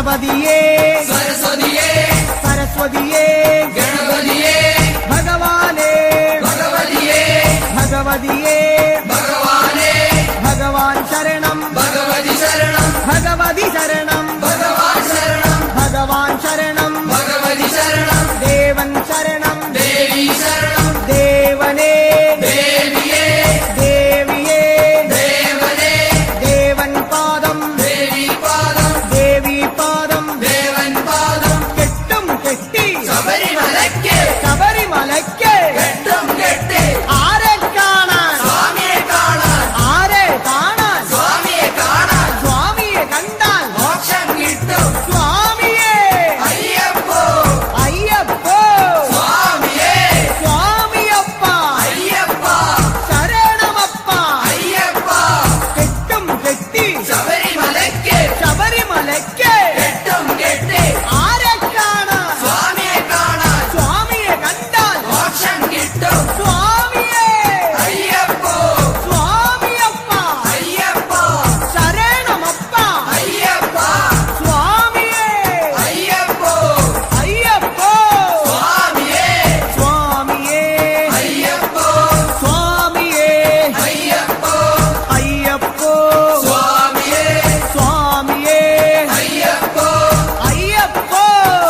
ഗണപതിയേ സരസ്വതിയേ സരസ്വതിയേ ഗണപതിയേ ഭഗവാനേ ഭഗവതിയേ ഭഗവതിയേ ഭഗവാനേ ഭഗവാൻ ശരണം ഭഗവതി ശരണം ഭഗവതി ശരണം ഭഗവാൻ ശരണം ഭഗവാൻ ശരണം ഭഗവതി ശരണം ദേവൻ ശരണം ദേവി ശരണം ദേവനേ ദേവിയേ ദേവിയേ ദേവനേ ദേവൻ പാദം ദേവി പാദം ദേവി പാദം ദേവൻ പാദം കെട്ടും കെട്ടി ശബരിമലയ്ക്ക് ശബരിമലയ്ക്ക് കെട്ടും കെട്ടി ആരെ കാണാൻ സ്വാമിയെ കാണാൻ ആരെ കാണാൻ സ്വാമിയെ കാണാൻ സ്വാമിയെ കണ്ടാൽ മോക്ഷം കിട്ടും സ്വാമിയേ അയ്യപ്പോ അയ്യപ്പോ സ്വാമിയേ സ്വാമിയപ്പ അയ്യപ്പ ശരണമപ്പ അയ്യപ്പ കെട്ടും കെട്ടി ശബരിമലയ്ക്ക് ശബരിമലയ്ക്ക് കെട്ടും കെട്ടി ആരെ കാണാൻ സ്വാമിയെ കാണാൻ സ്വാമിയെ കണ്ടാൽ മോക്ഷം കിട്ടും സ്വാമിയേ അയ്യപ്പോ സ്വാമിയപ്പ അയ്യപ്പ ശരണമപ്പ അയ്യപ്പ സ്വാമിയേ അയ്യപ്പോ അയ്യപ്പോ സ്വാമിയേ സ്വാമിയേ അയ്യപ്പോ സ്വാമിയേ അയ്യപ്പോ അയ്യപ്പോ സ്വാമിയേ സ്വാമിയേ അയ്യപ്പോ അയ്യപ്പോ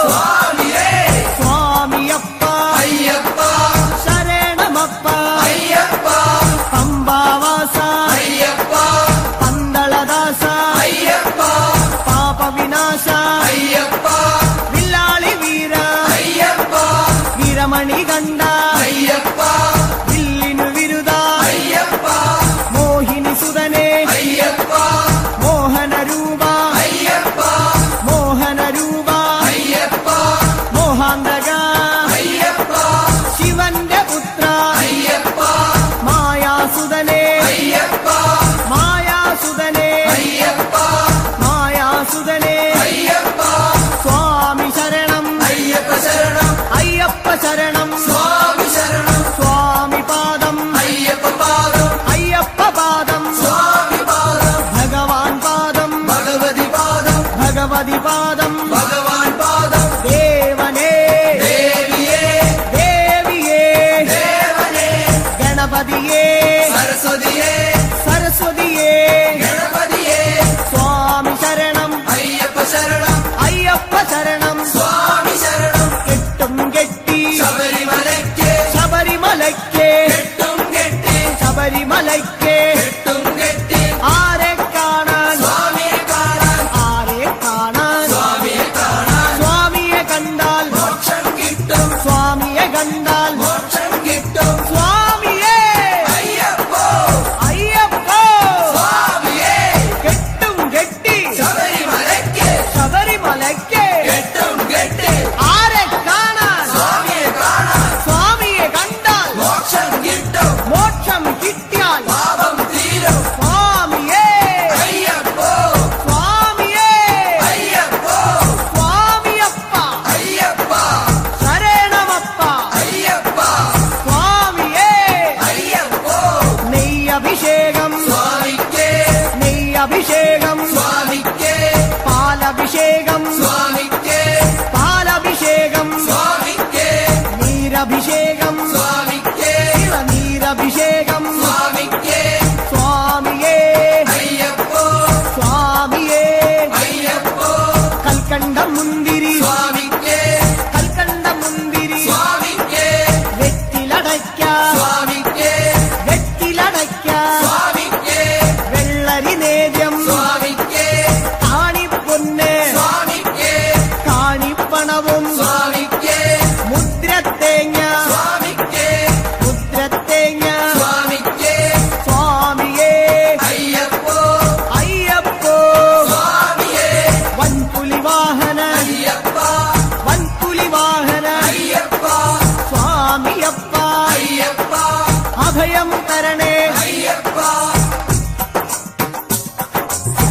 സ്വാമിയേ സ്വാമിയപ്പ അയ്യപ്പ ശരണമപ്പ അയ്യപ്പ പമ്പാവാസ അയ്യപ്പ പന്തളദാസ അയ്യപ്പ പാപവിനാശ അയ്യപ്പ വില്ലാളി വീര അയ്യപ്പ വീരമണി കണ്ട അയ്യപ്പ വില്ലിനു വിരുദ അയ്യപ്പ മോഹിനി സുതനെ അയ്യപ്പ മോഹനരൂപ അയ്യപ്പ മോഹനരൂപ അയ്യപ്പ മോഹാന്തക അയ്യപ്പ ശിവന്റെ പുത്ര അയ്യപ്പ മായാസുതനെ അയ്യപ്പ മായാസുതനെ അയ്യപ്പ മായാസുതനെ അയ്യപ്പ സ്വാമി ശരണം അയ്യപ്പ ശരണം അയ്യപ്പ ശരണം സ്വാമി ശരണം സ്വാമി പാദം അയ്യപ്പ പാദം അയ്യപ്പ പാദം സ്വാമി പാദം ഭഗവാൻ പാദം ഭഗവതി പാദം ഭഗവതി പാദം ഭഗവാൻ പാദം ദേവനേ ദേവിയേ ദേവിയേ ദേവനേ ഗണപതിയേ സരസ്വതിയേ സരസ്വതിയേ ഗണപതിയേ സ്വാമി ശരണം അയ്യപ്പ ശരണം അയ്യപ്പ ശരണം സ്വാമി ശരണം കെട്ടും കെട്ടി ശബരിമലയ്ക്ക് ശബരിമലയ്ക്ക് കെട്ടും കെട്ടി ശബരിമലയ്ക്ക് കെട്ടും കെട്ടി ആരെ കാണാൻ സ്വാമിയെ കാണാൻ ആരെ കാണാൻ സ്വാമിയെ കാണാൻ സ്വാമിയെ കണ്ടാൽ മോക്ഷം കിട്ടും സ്വാമിയെ കണ്ടാൽ മോക്ഷം കിട്ടും സ്വാമിയേ അയ്യപ്പോ അയ്യപ്പോ സ്വാമിയേ കെട്ടും കെട്ടി ശബരിമലയ്ക്ക് ശബരിമലയ്ക്ക് കെട്ടും കെട്ടി ആരെ കാണാൻ സ്വാമിയെ കാണാൻ സ്വാമിയെ കണ്ടാൽ മോക്ഷം കിട്ടും മോക്ഷം കിട്ടിയാൽ പാപം തീരും സ്വാമിയേ അയ്യപ്പോ സ്വാമിയേ അയ്യപ്പോ സ്വാമിയപ്പ അയ്യപ്പ ശരണമപ്പ അയ്യപ്പ സ്വാമിയേ അയ്യപ്പോ നെയ്യഭിഷേകം സ്വാമിക്ക് നെയ്യഭിഷേകം സ്വാമിക്ക് പാലഭിഷേകം സ്വാമിക്ക് പാലഭിഷേകം സ്വാമിക്ക് നീരഭിഷേകം സ്വാമിക്ക് നീരഭിഷേകം സ്വാമിക്ക് സ്വാമിയേ അയ്യപ്പോ സ്വാമിയേ അയ്യപ്പോ കൽക്കണ്ടം മുന്തിരി സ്വാമിക്ക് കൽക്കണ്ടം മുന്തിരി സ്വാമിക്ക് വെറ്റിലടയ്ക്ക സ്വാമിക്ക് വെറ്റിലടയ്ക്ക സ്വാമിക്ക് വെള്ളരി നേദ്യം സ്വാമിക്ക് കാണിപ്പൊന്ന് സ്വാമിക്ക് കാണിപ്പണവും സ്വാമിക്ക് മുദ്രത്തേങ്ങ സ്വാമിക്ക് മുദ്രത്തേങ്ങ സ്വാമിക്ക് സ്വാമിയേ അയ്യപ്പോ അയ്യപ്പോ സ്വാമിയേ വൻപുലി വാഹന അയ്യപ്പ വൻപുലി വാഹന അയ്യപ്പ സ്വാമിയപ്പ അയ്യപ്പ അഭയം തരണേ അയ്യപ്പ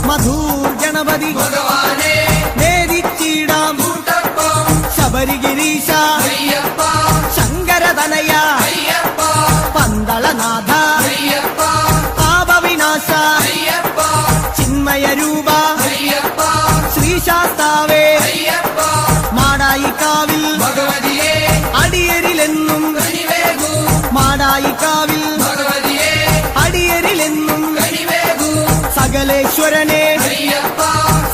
മധൂർ ഗണപതി ഭഗവാനേ നേരിച്ചിടാം കൂട്ടപ്പം ശബരിഗിരീശ അയ്യപ്പ ശങ്കരതനയ അയ്യപ്പ പന്തളനാഥ അയ്യപ്പ പാപവിനാശ അയ്യപ്പ ചിന്മയ രൂപ അയ്യപ്പ ശ്രീശാസ്ത്ര കർത്താവേ അയ്യപ്പ മാടായിക്കാവിൽ ഭഗവതിയെ അടിയരിലെന്നും കനിവേകൂ മാടായിക്കാവിൽ ഭഗവതിയെ അടിയരിലെന്നും കനിവേകൂ സകലേശ്വരനെ അയ്യപ്പ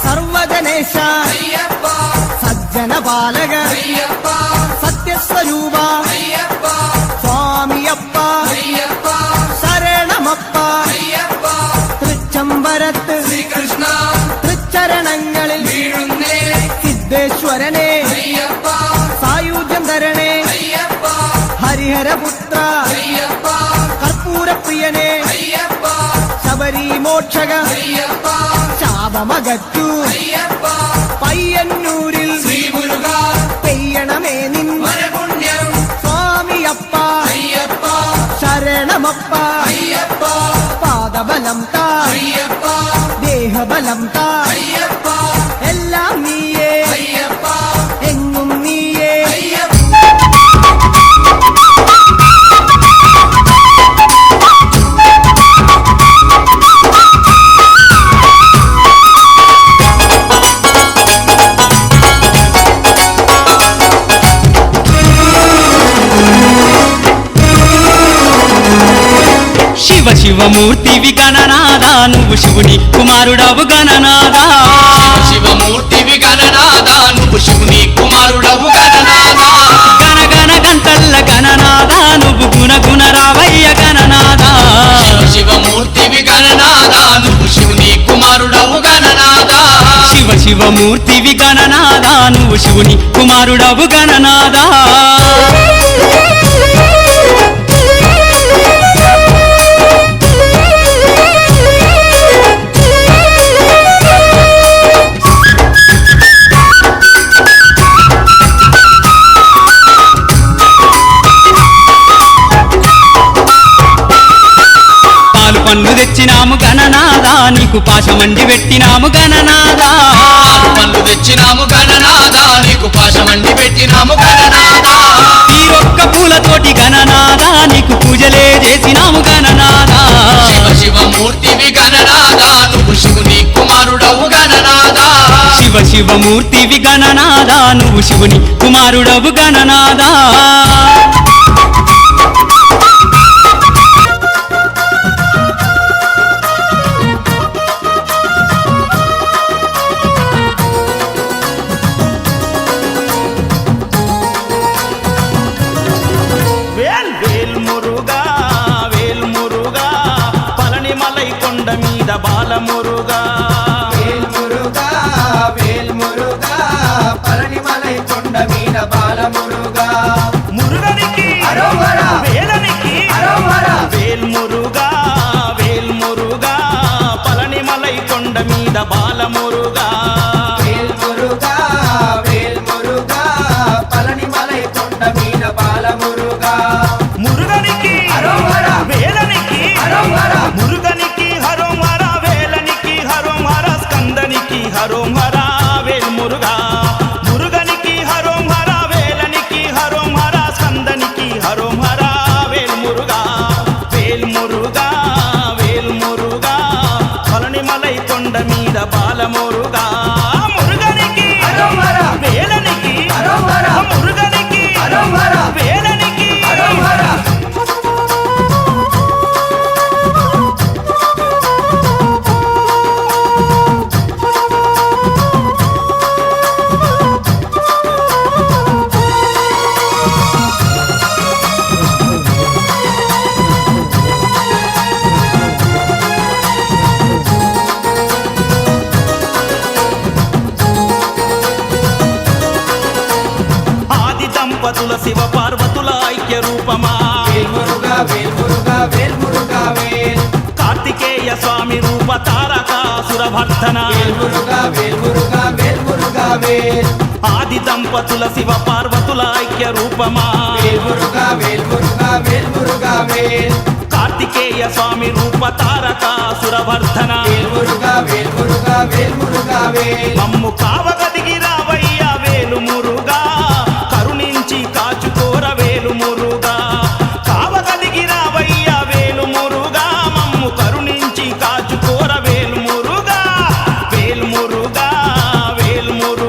സർവജനേശ അയ്യപ്പ സജ്ജന ബാലക അയ്യപ്പ സത്യസ്വരൂപ അയ്യപ്പ സ്വാമിയപ്പ അയ്യപ്പ ശരണമപ്പ അയ്യപ്പ തൃച്ചംബരത്ത് ശ്രീകൃഷ്ണ തൃച്ചരണങ്ങളിൽ വീഴുന്നേ സിദ്ധേശ്വരനെ അയ്യപ്പ സായുജ്യം തരണേ അയ്യപ്പ ഹരിഹരപുത്ര അയ്യപ്പ കർപ്പൂരപ്രിയനെ അയ്യപ്പ ശബരി മോക്ഷക അയ്യപ്പ ശാപമകറ്റു അയ്യപ്പ പയ്യന്നൂരിൽ ശ്രീ മുരുക പെയ്യണമേ നിൻ വരപുണ്യം സ്വാമിയപ്പ അയ്യപ്പ ശരണമപ്പ അയ്യപ്പ പാദബലം താ അയ്യപ്പ ദേഹബലം താ അയ്യപ്പ എല്ലാം നീയേ അയ്യപ്പ എങ്ങും നീയേ അയ്യപ്പ శివ శివమూర్తివి గణనాదా నువ్వు శివుని కుమారుడవు గణనాదా శివమూర్తివి గణనాదా నువ్వు శివుని కుమారుడవు గణనాదా గణ గణ గంటల్ల గణనాదా నువ్వు గుణ గుణ రావయ్య గణనాదా శివమూర్తివి గణనాదా నువ్వు శివుని కుమారుడవు గణనాదా శివ శివమూర్తివి గణనాదా నువ్వు శివుని కుమారుడవు గణనాదా పాలు పండ్లు తెచ్చినాము గణనాదా నీకు పాశమండి పెట్టినాము గణనాదా పళ్ళు తెచ్చినాము గణనాదా నీకు పాశమండి పెట్టినాము గణనాదా ఈ ఒక్క పూలతోటి గణనాదా నీకు పూజలే చేసినాము గణనాదా శివమూర్తివి గణనాదా నువ్వు శివుని కుమారుడవు గణనాదా శివ శివమూర్తివి గణనాదా నువ్వు శివుని కుమారుడవు గణనాదా వేల్ వేల్ మురుగా వేల్ మురుగా పళనిమలై కొండ మీద బాలమురుగా వేల్మురుగా వేల్మురుగా పళనిమలై కొండ మీద బాలమురుగా మురుగనికి అరోహర వేలనికి అరోహర వేల్ మురుగా వేల్ మురుగా పళనిమలై కొండ మీద బాలమురుగా వేల్మురుగా వేల్మురుగా పళనిమలై కొండ మీద బాలమురుగా మురుగనికి అరోహర వేలనికి అరోహర మురుగనికి హరోం హర వేలనికి హరోం హర స్కందనికి హరోం హర వేల్ మురుగా మురుగనికి హరోం హర వేలనికి హరోం హర స్కందనికి హరోం హర వేల్ మురుగా వేల్ మురుగా వేల్ మురుగా పళనిమలై కొండ మీద బాలమురుగా మురుగనికి అరోహర వేలనికి అరోహర మురుగనికి అరోహర వేలనికి అరోహర ఆది దంపతుల శివ పార్వతుల ఐక్య రూపమా వేల్మురుగా వేల్మురుగా వేల్మురుగా వేల్ కార్తికేయ స్వామి రూప తారకాసుర భర్తన వేల్మురుగా వేల్మురుగా వేల్మురుగా వేల్ ఆది దంపతుల శివ పార్వతుల ఐక్య రూపమా వేల్మురుగా వేల్మురుగా వేల్మురుగా వేల్ కార్తికేయ స్వామి రూప తారకాసుర భర్తన వేల్మురుగా వేల్మురుగా వేల్మురుగా వేల్ మమ్ము కావగదిగి రావయ్య వేలు మురుగా కరుణించి కాచుకోర వేలు మురుగా కావగదిగి రావయ్య వేలు మురుగా మమ్ము కరుణించి కాచుకోర వేలు మురుగా వేలు మురుగా వేలు మురుగా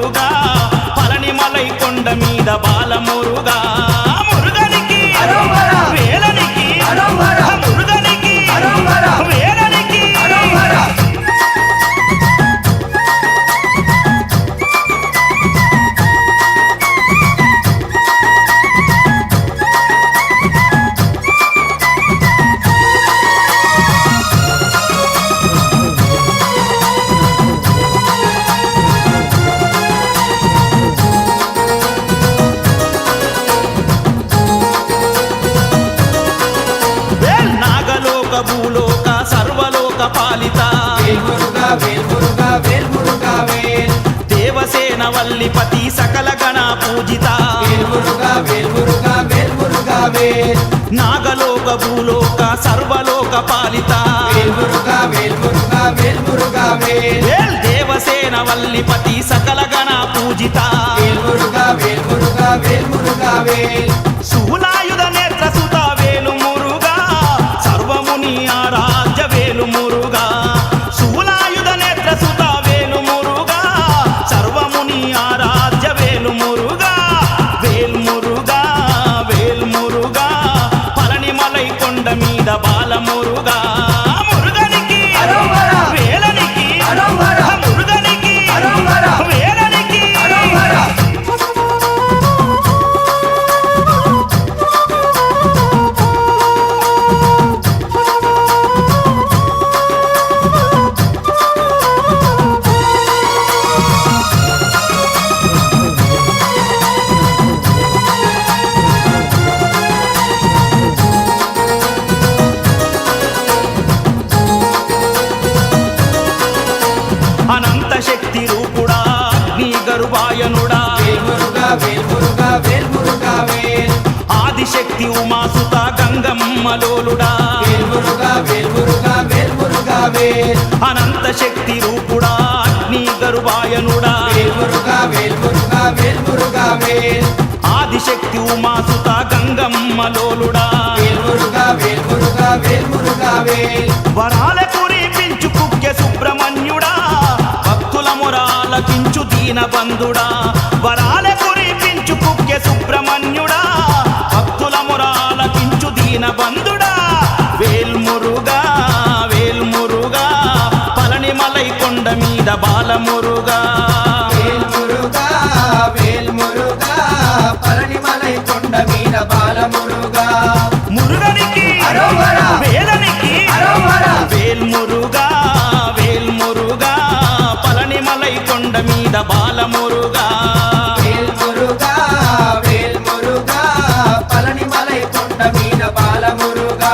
దేవసేనవల్లిపతి సకల గణ పూజిత వేల్మురుగా వేల్మురుగా వేల్మురుగా వేల్ నాగలోక భూలోక సర్వలోక పాలిత వేల్మురుగా వేల్మురుగా వేల్మురుగా వేల్ వేల్ దేవసేనవల్లిపతి సకల గణ పూజిత వేల్మురుగా వేల్మురుగా వేల్మురుగా వేల్ శూలాయుధ నేత్ర సుత వేలు మురుగా సర్వముని ఆరాధ్య వేలు మురుగా శూలాయుధ నేత్ర సుత వేలు మురుగా సర్వముని ఆరాధ్య వేలు మురుగా వేల్ మురుగా వేల్ మురుగా పళనిమలై కొండ మీద బాల మురుగా మురుగనికి అరోమరా! వేలనికి అరోమరా! మురుగనికి అరోమరా! వేలనికి అరోమరా! అనంత శక్తి రూపుడా అగ్ని గరువాయనుడా వేల్మురుగా వేల్మురుగా వేల్మురుగా వేల్ ఆదిశక్తి ఉమాసుత గంగమ్మలోలుడా వేల్మురుగా వేల్మురుగా వేల్మురుగా వేల్ అనంత శక్తి రూపుడా అగ్ని గరువాయనుడా వేల్మురుగా వేల్మురుగా వేల్మురుగా వేల్ ఆదిశక్తి ఉమాసుత గంగమ్మలోలుడా వేల్మురుగా వేల్మురుగా వేల్మురుగా వేల్ వరాల కురిపించు కుక్కె సుబ్రహ్మణ్యుడా భక్తుల మొరాలకించు దీనబంధుడా వరాల కురిపించు కుక్కె సుబ్రహ్మణ్యుడా భక్తుల మొరాలకించు దీనబంధుడా వేల్మురుగా వేల్మురుగా పళనిమలై కొండ మీద బాలమురుగా వేల్మురుగా వేల్మురుగా పళనిమలై కొండ మీద బాలమురుగా మురుగనికి అరోమరా! వేలనికి అరోమరా! వేల్మురుగా వేల్మురుగా పళనిమలై కొండ మీద బాలమురుగా వేల్మురుగా వేల్మురుగా పళనిమలై కొండ మీద బాలమురుగా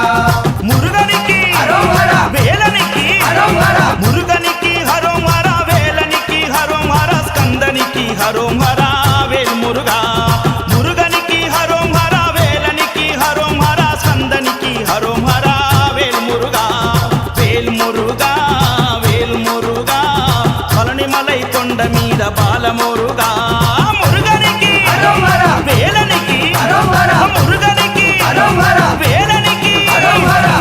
మురుగనికి అరోమరా! వేలనికి అరోమరా! మురుగనికి హరోం హర వేలనికి హరోం హర స్కందనికి హరోం హర వేల్మురుగా మురుగనికి హరోం హర వేలనికి హరోం హర స్కందనికి హరోం హర వేల్మురుగా వేల్మురుగా వేల్మురుగా పళనిమలై కొండ మీద బాలమురుగా మురుగనికి అరోమరా! వేలనికి అరోమరా! మురుగనికి అరోమరా! వేలనికి అరోమరా!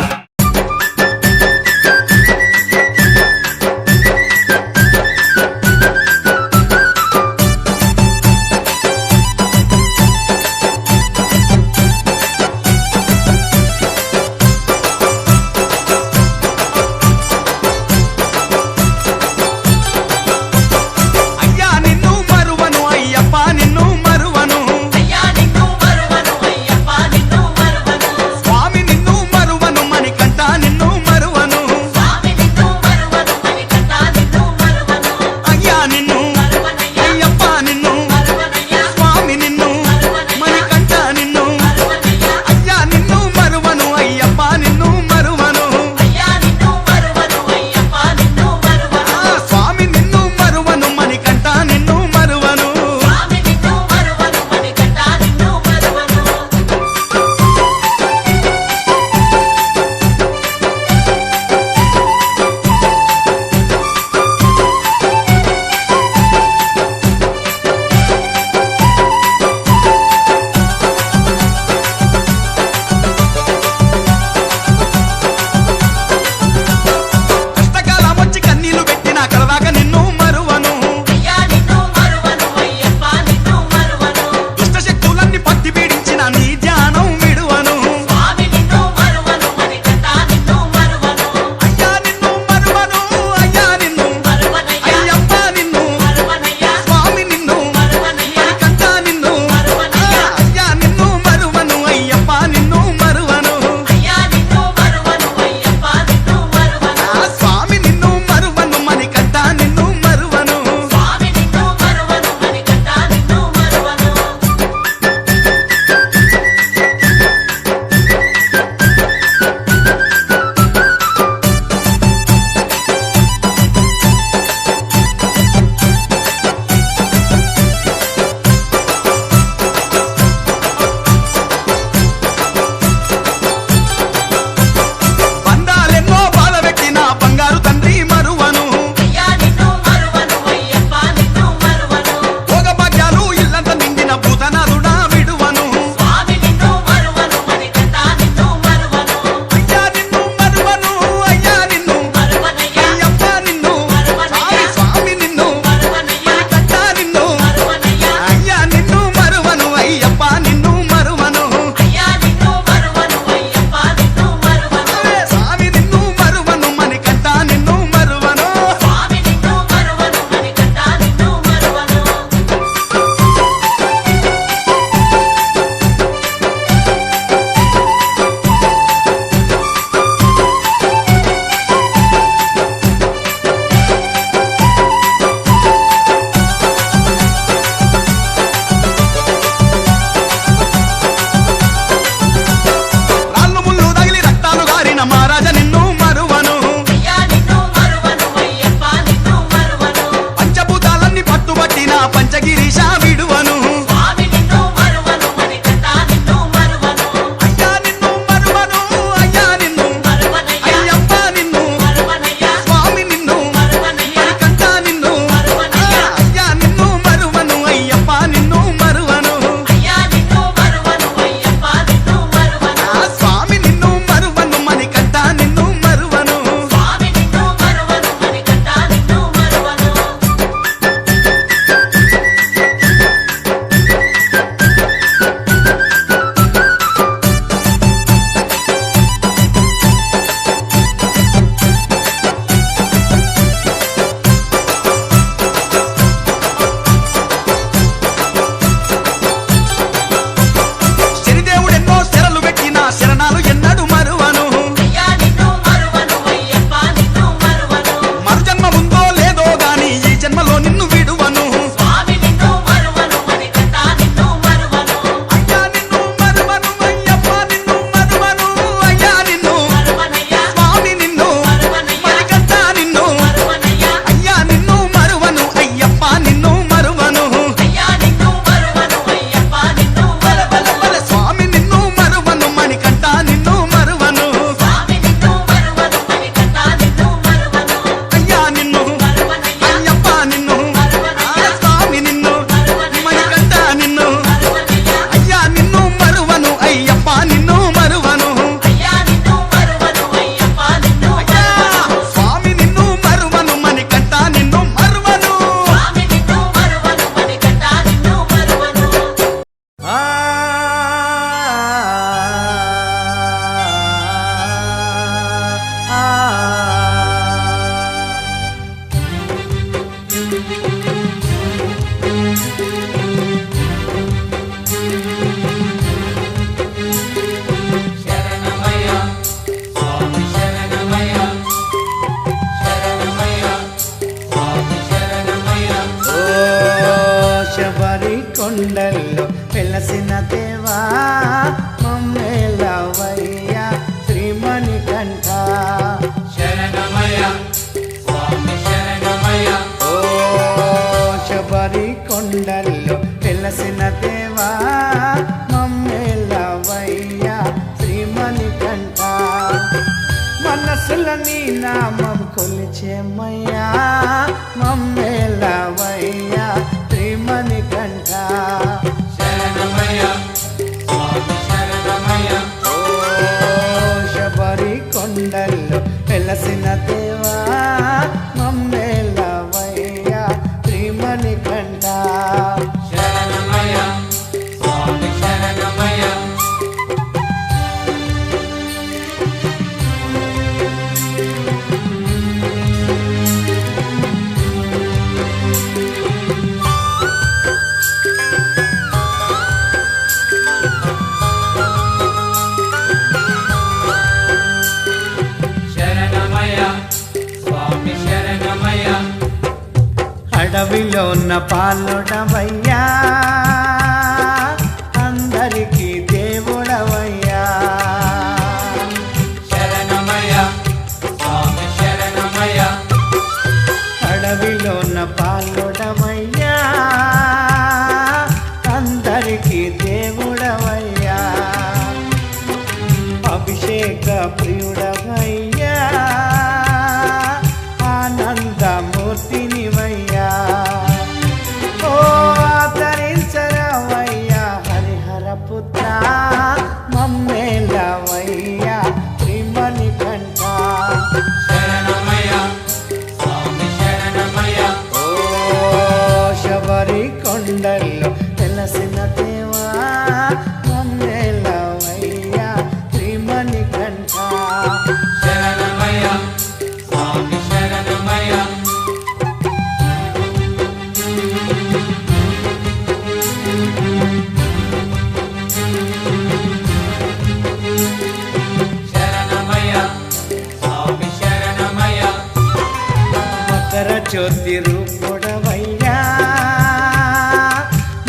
అయ్యా నిన్ను మరువ కొండల్లో వెలసిన దేవా మమ్మేలవయ్యా శ్రీమణికంఠ శరణమయ్య స్వామి శరణమయ్య ఓ శబరి కొండల్లో వెలసిన దేవా మమ్మేలవయ్యా శ్రీమణికంఠ మనసుల నీ నామం కొలిచేమయ్యా మమ్మేలవయ్యా శ్రీమణికంఠ శరణమయ్య స్వామి శరణమయ్య ఓ శబరి కొండల్లో వెలసిన దేవా మమ్మేలవయ్యా శ్రీమణికంఠ శరణమయ్య స్వామి శరణమయ్య శరణమయ్య స్వామి శరణమయ్య అడవిలో ఉన్న పాలుడవయ్యా అందరికీ దేవుడవయ్యా శరణమయ్య స్వామి శరణమయ్య అడవిలో ఉన్న పాలుడవయ్యా అందరికీ దేవుడవయ్యా అభిషేక ప్రియుడవయ్యా ఆనందమూర్తినివయ్యా ఓ ఆదరించరవయ్యా హరిహర పుత్ర మమ్మేలవయ్యా శ్రీమణికంఠ శరణమయ్య స్వామి శరణమయ్య ఓ శబరి కొండల్లో వెలసిన దేవా మమ్మేలవయ్యా శ్రీమణికంఠ శరణమయ్య స్వామి శరణమయ్య శరణమయ్య స్వామి శరణమయ్య మకర జ్యోతి రూపుడవయ్యా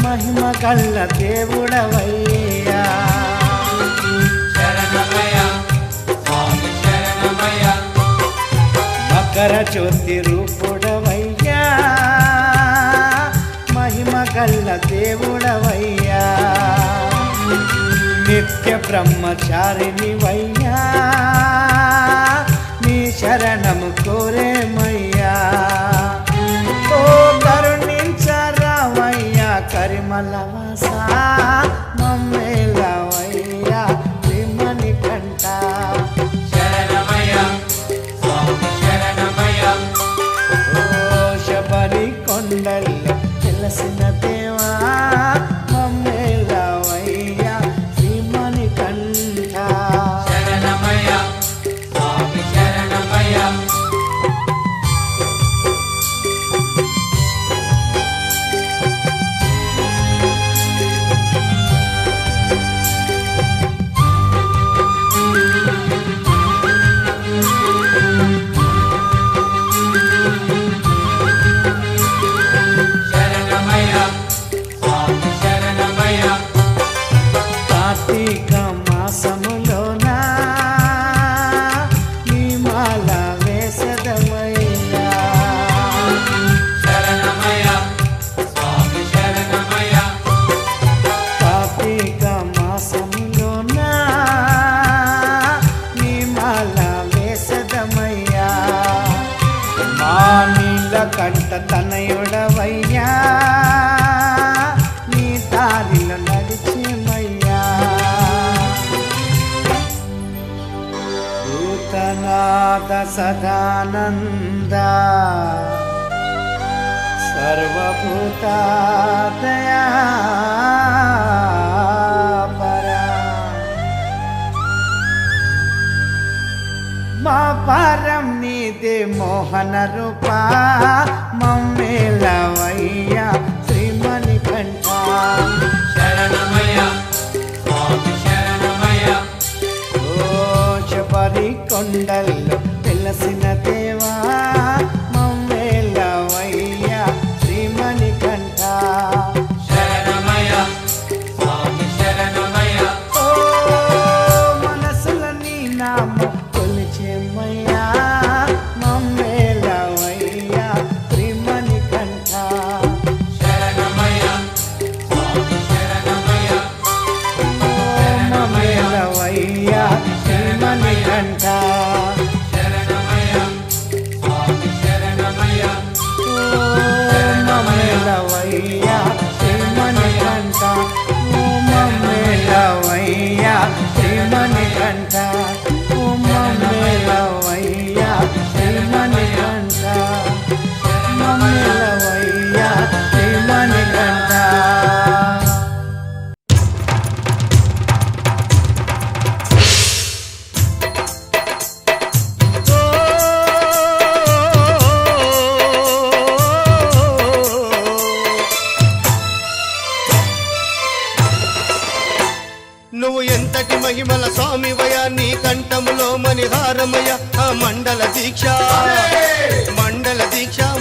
మహిమ గల్ల దేవుడవయ్యా శరణమయ్య స్వామి శరణమయ్య మకర జ్యోతి రూపుడవయ్యా మహిమ గల్ల దేవుడవయ్యా నిత్య బ్రహ్మచారినివయ్యా నీ శరణము కోరేమయ్యా ఓ కరుణించరావయ్యా కరిమలవాస మమ్మేలవయ్యా శ్రీమణికంఠ శరణమయ్య స్వామి శరణమయ్య ఓ శబరి కొండల్లో వెలసిన దేవా మమ్మేలవయ్యా శ్రీమణికంఠ శరణమయ్య స్వామి శరణమయ్య శరణమయ్య స్వామి శరణమయ్య కార్తీక మాసములోనా నీ మాల వేసదమయ్యా శరణమయ్య స్వామి శరణమయ్య కార్తీక మాసములోనా నీ మాల వేసదమయ్యా మా నీలకంఠ తనయుడవయ్యా నీ దారిలో నడిచేమయ్యా భూతనాథ సదానంద సర్వభూతాదయా పరా మా పరం నీదే మోహన రూపా మమ్మేలవయ్యా శ్రీమణికంఠ శరణమయ్య స్వామి శరణమయ్య ఓ శబరి కొండల్లో వెలసిన దేవా మమ్మేలవయ్యా శ్రీమణికంఠ శరణమయ్య మమ్మేలవయ్యా శ్రీమణికంఠ ఓ మమ్మేలవయ్యా శ్రీమణికంఠ ఓ మమ్మేలవయ్యా శ్రీమణికంఠ మమ్మేలవయ్యా శ్రీమణికంఠ. నువ్వు ఎంతటి మహిమల స్వామివయ నీ కంఠములో మణిహారమయ ఆ మండల దీక్ష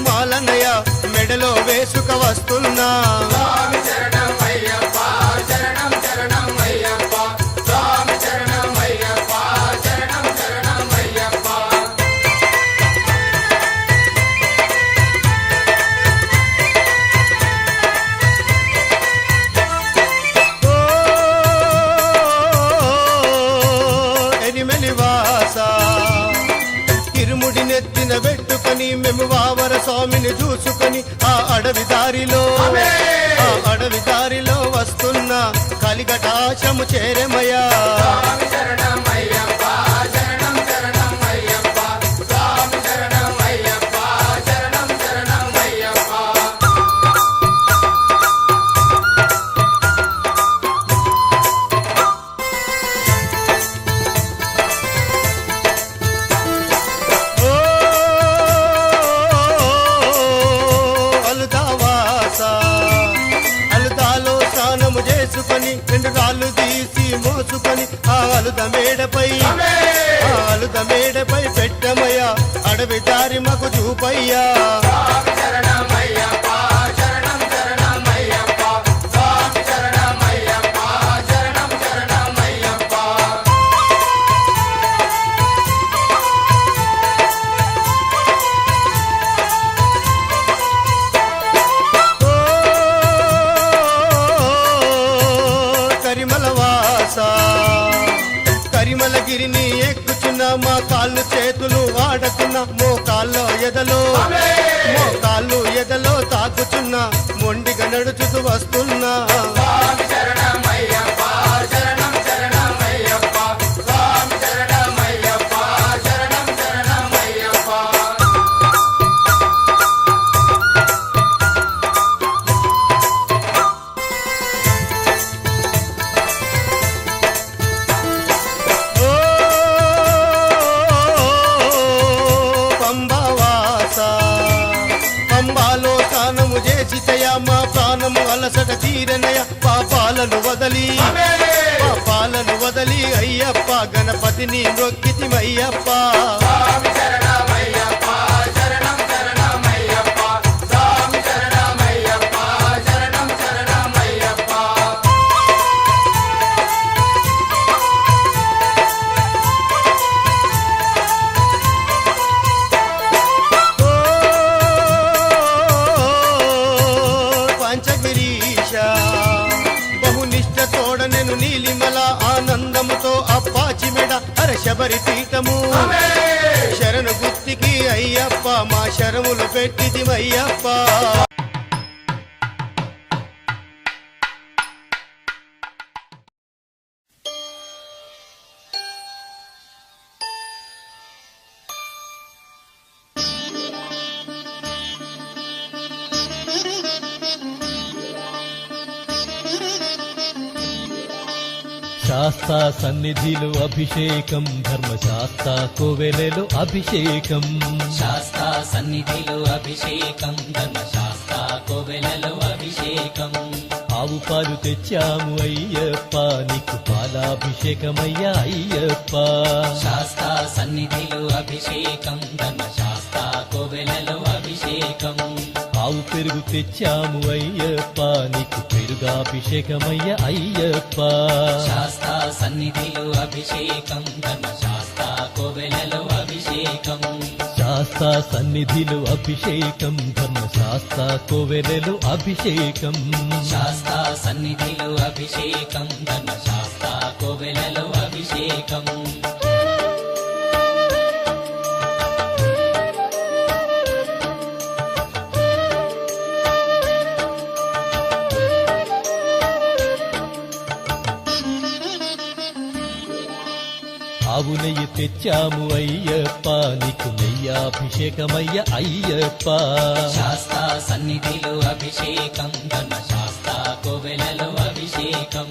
మాలనయ మెడలో వేసుక వస్తున్నా ఇరుముడి నెత్తిన పెట్టుకొని మేము వావర స్వామిని చూసుకొని ఆ అడవి దారిలో వస్తున్న కలిగటాశము చేరమయ్యా రెండు రాళ్ళు తీసి మోసుకొని ఆలుద మేడపై పెట్టమయ్యా అడవి దారి మాకు చూపయ్యా కరిమలగిరిని ఎక్కుచున్న మా కాళ్ళు చేతులు వాడకున్న మోకాళ్ళు ఎదలో తాకుచున్న మొండిగా నడుచుతూ వస్తున్నా మా ప్రాణము అలసట తీరనయ పాపాలను వదలి అయ్యప్ప గణపతిని మొక్కితిమయ్యప్ప బహునిష్టతోడనెను నీలిమల ఆనందముతో అప్పాచి మెడ శబరి పీఠము శరణు గుత్తికి అయ్యప్ప మా శరములు పెట్టిదిమయ్యప్ప శాస్తా సన్నిధిలో అభిషేకం ధర్మశాస్త్ర కోవెలలో అభిషేకం శాస్త్ర సన్నిధిలో అభిషేకం ధర్మశాస్త్ర కోవెలలో అభిషేకం ఆవు పాలు తెచ్చాము అయ్యప్ప నీకు పాలాభిషేకమయ్యా అయ్యప్ప శాస్త్ర సన్నిధిలో అభిషేకం ధర్మశాస్త్ర కోవెలలో అభిషేకం ఆవు పెరుగు తెచ్చాము అయ్యప్ప నీకు పెరుగాభిషేకమయ్యా అయ్యప్ప శాస్త్ర సన్నిధిలో అభిషేకం ధర్మశాస్త్ర కోవెలలో అభిషేకం శాస్త్ర సన్నిధిలో అభిషేకం ధర్మశాస్త్ర కోవెలలో అభిషేకం శాస్త్ర సన్నిధిలో అభిషేకం ధర్మశాస్త్ర కోవెలలో అభిషేకం ఆవు నెయ్యి తెచ్చాము అయ్యప్ప నీకు నెయ్యాభిషేకమయ్య అయ్యప్ప శాస్తా సన్నిధిలో అభిషేకం ధర్మశాస్త్ర కోవెలలో అభిషేకం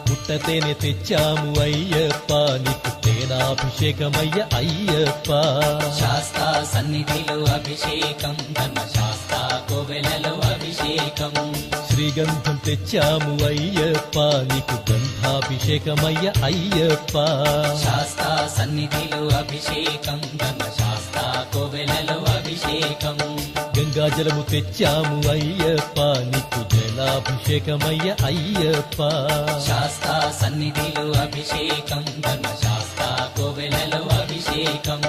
పుట్టతేనె తెచ్చాము అయ్యప్ప నీకు తేనాభిషేకమయ్య అయ్యప్ప శాస్తా సన్నిధిలో అభిషేకం ధర్మశాస్త్ర కోవెలలో అభిషేకం శ్రీగంధం తెచ్చాము అయ్యప్ప నీకు గంధాభిషేకమయ్య అయ్యప్ప శాస్తా సన్నిధిలో అభిషేకం ధర్మశాస్త్ర కోవెలలో అభిషేకం గంగాజలము తెచ్చాము అయ్యప్ప నీకు జలాభిషేకమయ్య అయ్యప్ప శాస్తా సన్నిధిలో అభిషేకం ధర్మశాస్త్ర కోవెలలో అభిషేకం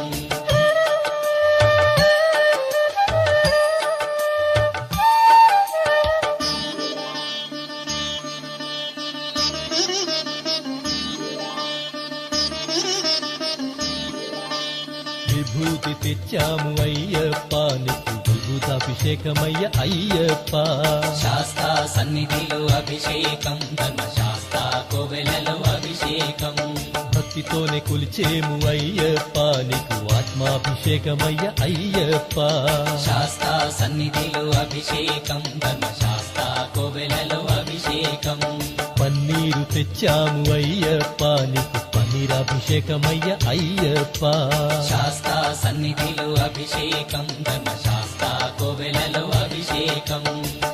విభూతి తెచ్చాము అయ్యప్ప నీకు విభూతాభిషేకమయ్య అయ్యప్ప శాస్తా సన్నిధిలో అభిషేకం ధర్మశాస్త్ర కోవెలలో అభిషేకం భక్తితోనే కొలిచేము అయ్యప్ప నీకు ఆత్మాభిషేకమయ్య అయ్యప్ప శాస్తా సన్నిధిలో అభిషేకం ధర్మశాస్త్ర కోవెలలో అభిషేకం పన్నీరు తెచ్చాము అయ్యప్ప నీకు పన్నీరాభిషేకమయ్య అయ్యప్ప శాస్తా సన్నిధిలో అభిషేకం ధర్మశాస్త్ర కోవెలలో అభిషేకం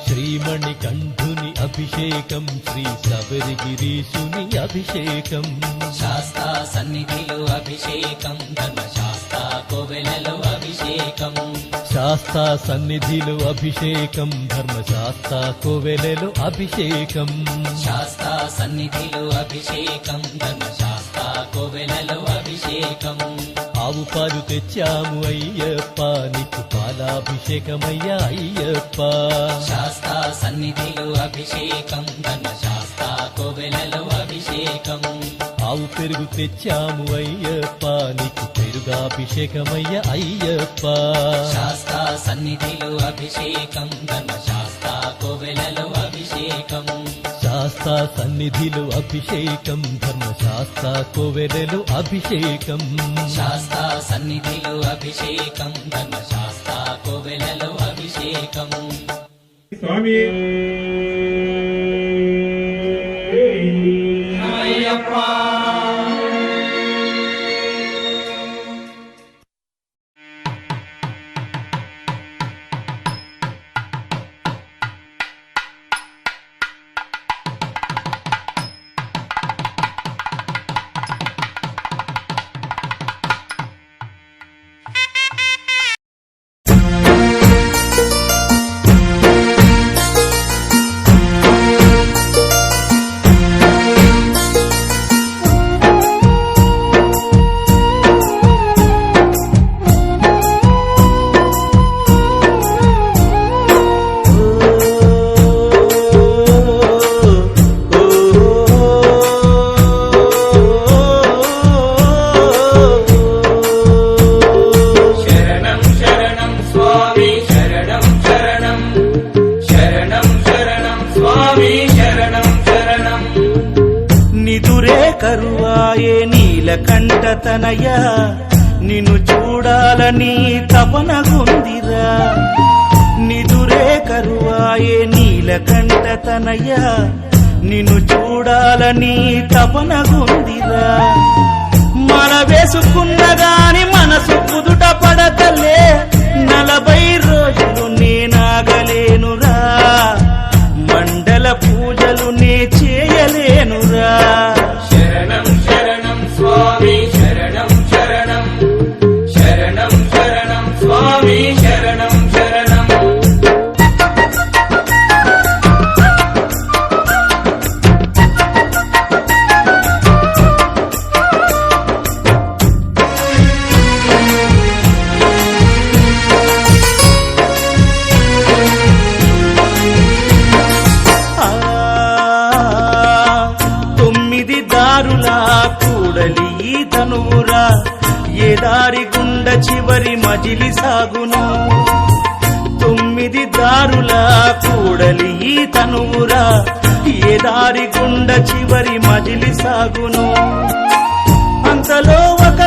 శ్రీమణి కంఠుని అభిషేకం శ్రీ శబరిగిరీశుని అభిషేకం శాస్తా సన్నిధిలో అభిషేకం ధర్మశాస్త్ర కోవెలలో అభిషేకం శాస్తా సన్నిధిలో అభిషేకం ధర్మశాస్త్ర కోవెలలో అభిషేకం శాస్తా సన్నిధిలో అభిషేకం ధర్మశాస్త్ర కోవెలలో అభిషేకం ఆవు పాలు తెచ్చాము అయ్యప్ప నీకు పాలాభిషేకమయ్య అయ్యప్ప శాస్తా సన్నిధిలో అభిషేకం ధర్మశాస్త్ర కోవెలలో అభిషేకం ఆవు పెరుగు తెచ్చాము అయ్యప్ప నీకు పెరుగాభిషేకమయ్య అయ్యప్ప శాస్తా సన్నిధిలో అభిషేకం ధర్మశాస్త్ర కోవెలలో అభిషేకం శాస్తా సన్నిధిలో అభిషేకం ధర్మశాస్త్ర కోవెలలో అభిషేకం శాస్తా సన్నిధిలో అభిషేకం ధర్మశాస్త్ర కోవెలలో అభిషేకం స్వామి కరువాయే నీలకంఠతనయ నిన్ను చూడాలని తపనగుందిరా నిదురే కరువాయే నీలకంఠతనయ నిన్ను చూడాలని తపనగుందిరా మన వేసుకున్న గాని మనసు కుదుట పడతలే 40 రోజులు నేనాగలేనురా మండల పూజలు నే చేయలేనురా శరణం శరణం స్వామి శరణం శరణం శరణం శరణం స్వామి శరణం శరణం కూడలి ఈ తనువురా ఏ దారి గుండ చివరి మజిలి సాగును 9 దారుల కూడలి ఈ తనువురా ఏ దారి గుండ చివరి మజిలి సాగును అంతలో ఒక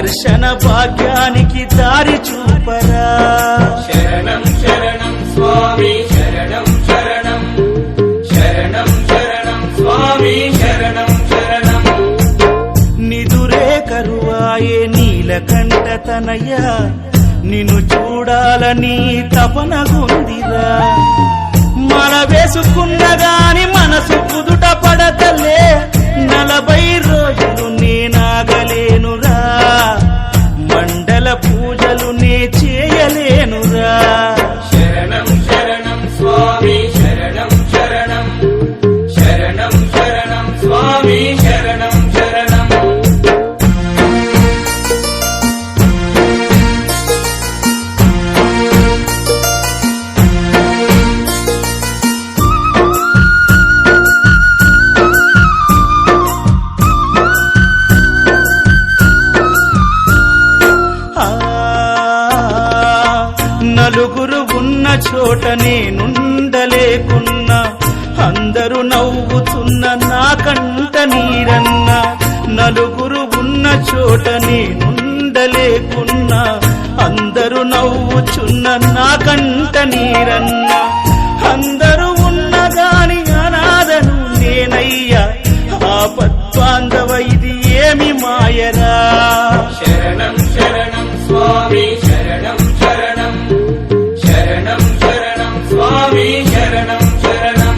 దర్శన భాగ్యానికి దారి చూపరా శరణం శరణం స్వామి శరణం శరణం శరణం శరణం స్వామి శరణం శరణం నిదురే కరువాయే నీలకంఠ తనయ నిన్ను చూడాలని తపనగుందిరా మల వేసుకున్న గాని మనసు కుదుట పడతలే 40 రోజులు నేనాగలేనురా మండల పూజలు నే చేయలేనురా శరణం శరణం స్వామి శరణం శరణం శరణం శరణం స్వామి శరణం శరణం నలుగురు ఉన్న చోట నేనుండలేకున్నా అందరూ నవ్వుతున్న నా కంట నీరన్నా నలుగురు ఉన్న చోట నేనుండలేకున్నా అందరూ నవ్వుచున్న నా కంట నీరన్నా అందరూ ఉన్నగాని అనాథను నేనయ్యా ఆపద్బాంధవ ఇది ఏమి మాయరా శరణం శరణం స్వామి శరణం శరణం శరణం శరణం స్వామి శరణం శరణం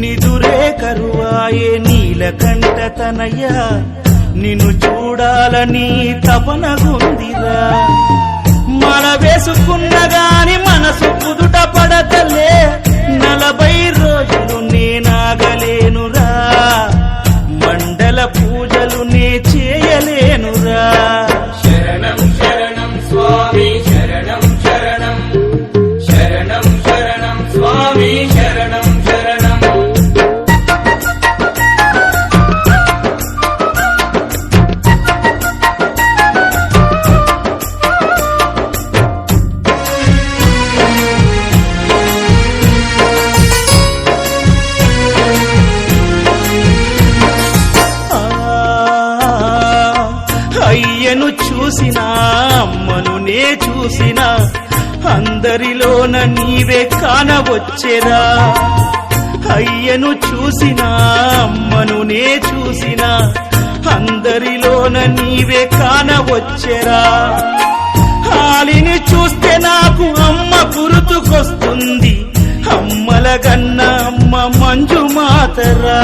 నిదురే కరువాయే నీలకంఠ తనయ నిన్ను చూడాలని తపనగుందిరా మల వేసుకున్న గాని మనసు కుదుట పడతలే 40 రోజులు నేనాగలేనురా మండల పూజలు నే చేయలేనురా శరణం శరణం స్వామి శరణం శరణం శరణం శరణం స్వామి శరణం శరణం అయ్యను చూసినా అమ్మను నే చూసినా అందరిలోన నీవే కానవచ్చెరా అయ్యను చూసినా అమ్మను నే చూసినా అందరిలోన నీవే కానవచ్చెరా ఆలిని చూస్తే నాకు అమ్మ గుర్తుకొస్తుంది అమ్మల గన్న అమ్మ మంజు మాతరా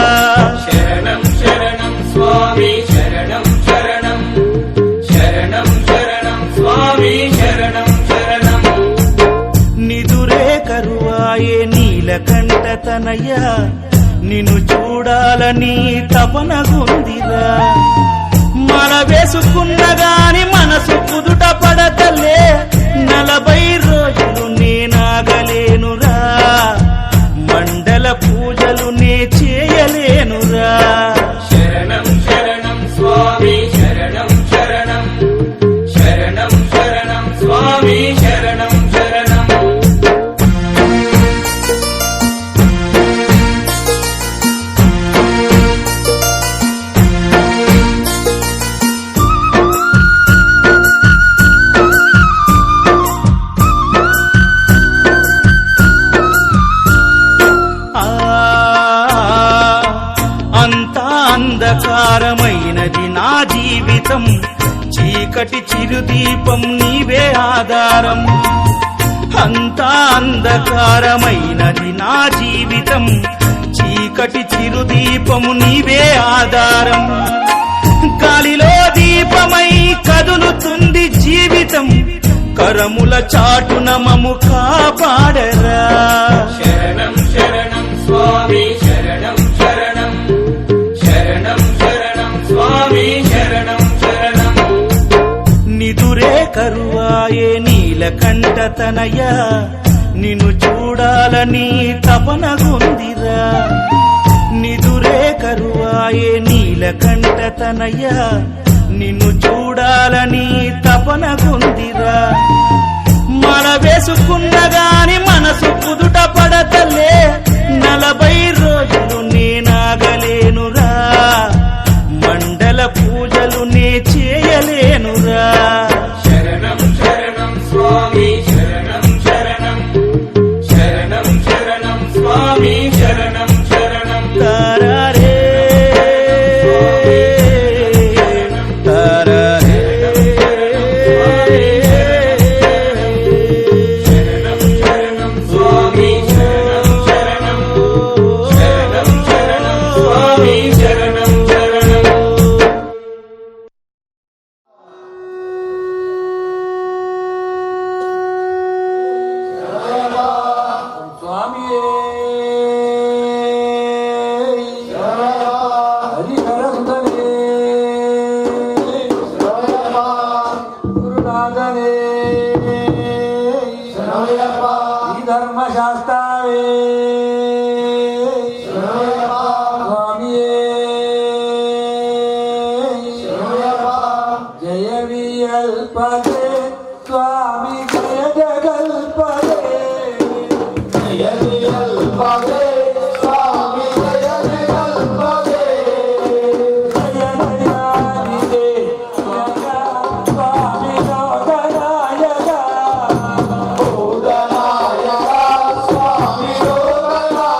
శరణం శరణం స్వామి శరణం శరణం శరణం శరణం స్వామి శరణం శరణం నిదురే కరువాయే నీలకంఠ తనయ నిన్ను చూడాలని తపనగుందిరా మల వేసుకున్న గాని మనసు కుదుట పడతలే 40 రోజులు నేనాగలేనురా మండల పూజలు నే చేయలేనురా శరణం శరణం స్వామి శరణం శరణం శరణం శరణం స్వామి శరణం శరణం ఆ అంతా అంధకారమైనది నా జీవితం చీకటి చిరుదీపం నీవే ఆధారం అంతా అంధకారమైనది నా జీవితం చీకటి చిరుదీపము నీవే ఆధారం గాలిలో దీపమై కదులుతుంది జీవితం కరముల చాటున మము కాపాడరా శరణం శరణం స్వామి శరణం శరణం శరణం శరణం స్వామి శరణం శరణం నిదురే కరువాయే నీలకంఠ తనయ నిన్ను చూడాలని తపనగుందిరా నిదురే కరువాయే నీలకంఠ తనయ నిన్ను చూడాలని తపనగుందిరా మల వేసుకున్న గాని మనసు కుదుట పడతలే 40 రోజులు నేనాగలేనురా మండల పూజలు నే చేయలేను ఈ ధర్మశాస్త్రావే స్వామియే జయ వియల్పదే స్వామి జయ జగల్పదే జయ వియల్పదే స్వామి జయ జగల్పదే జయ దయానిదే స్వామి లోకనాయక బోధనాయక స్వామి లోకనాయక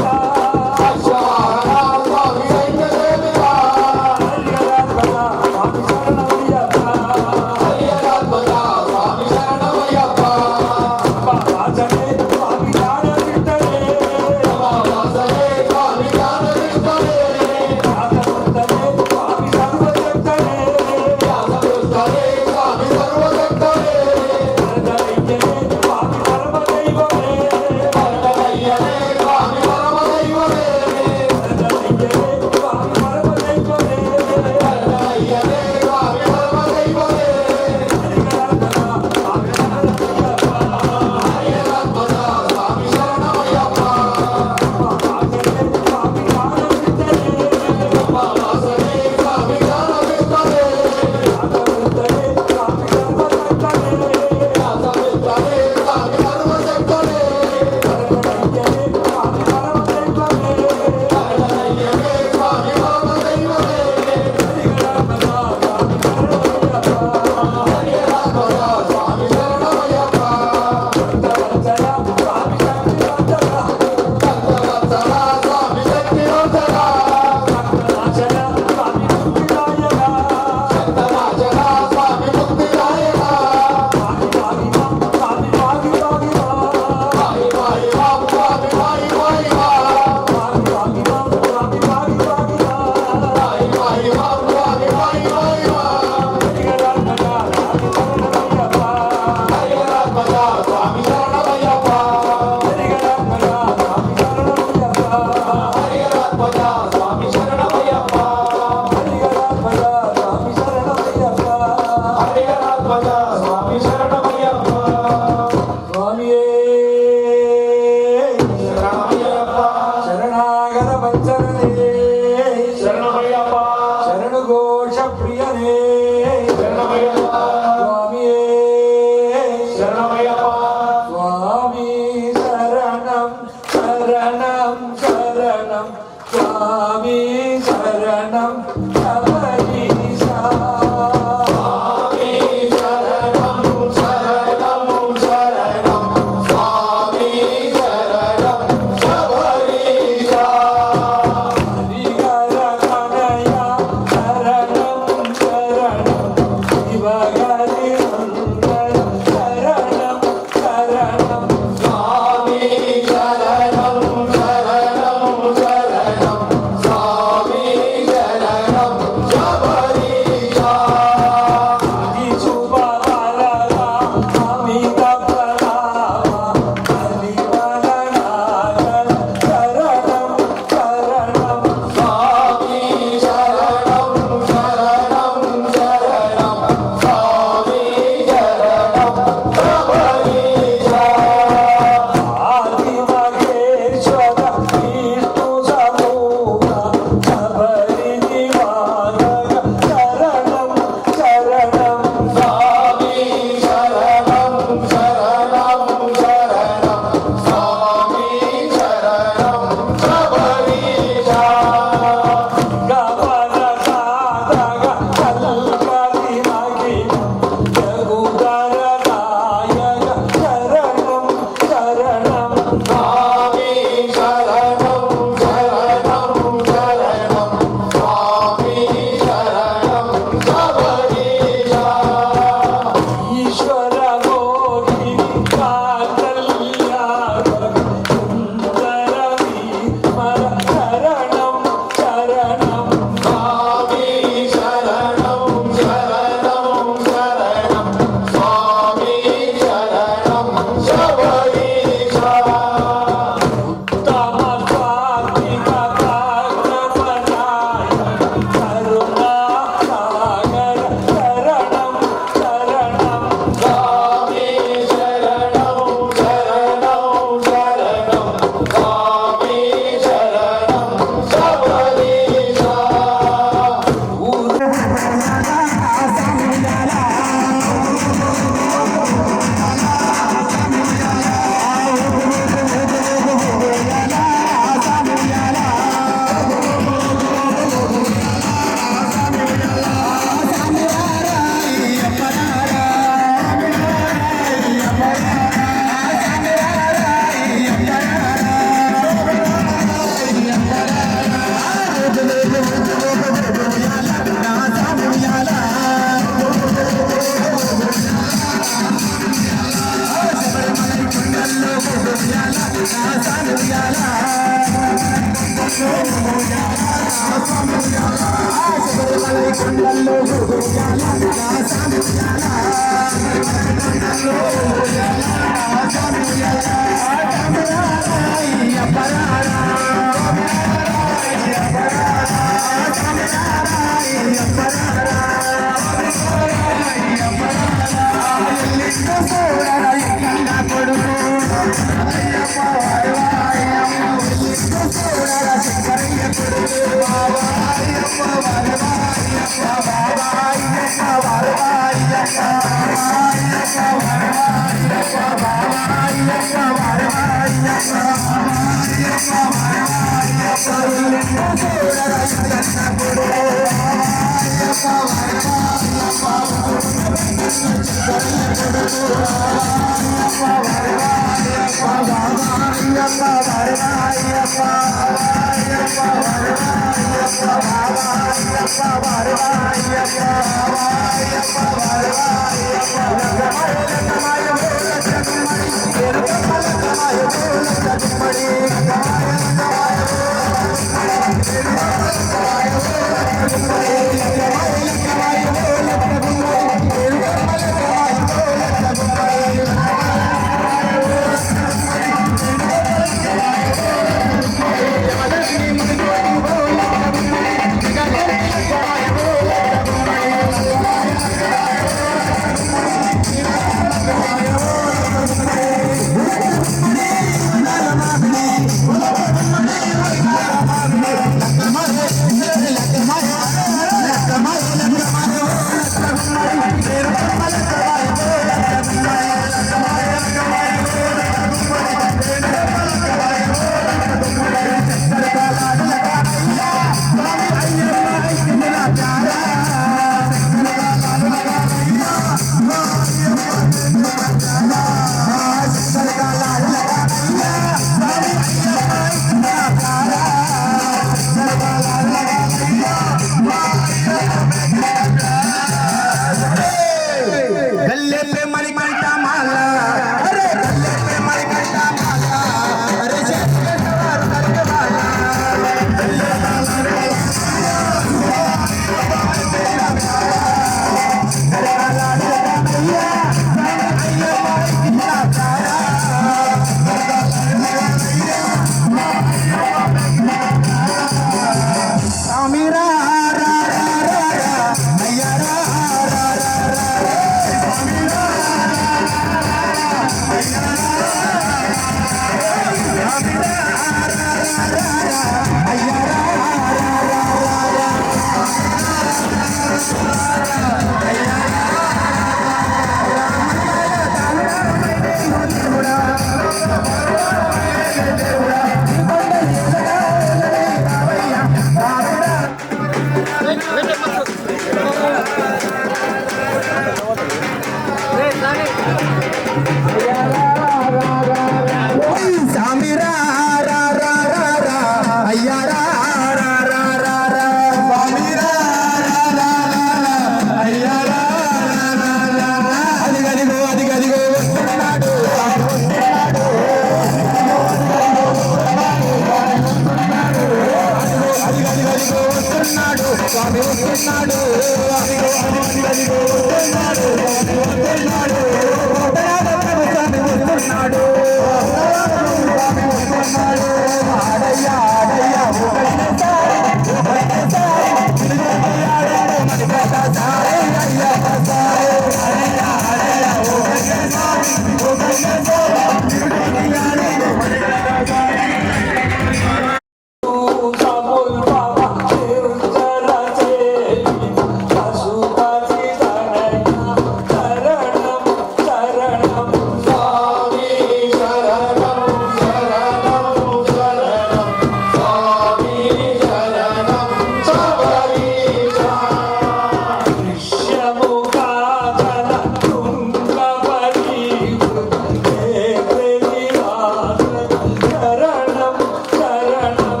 శరణం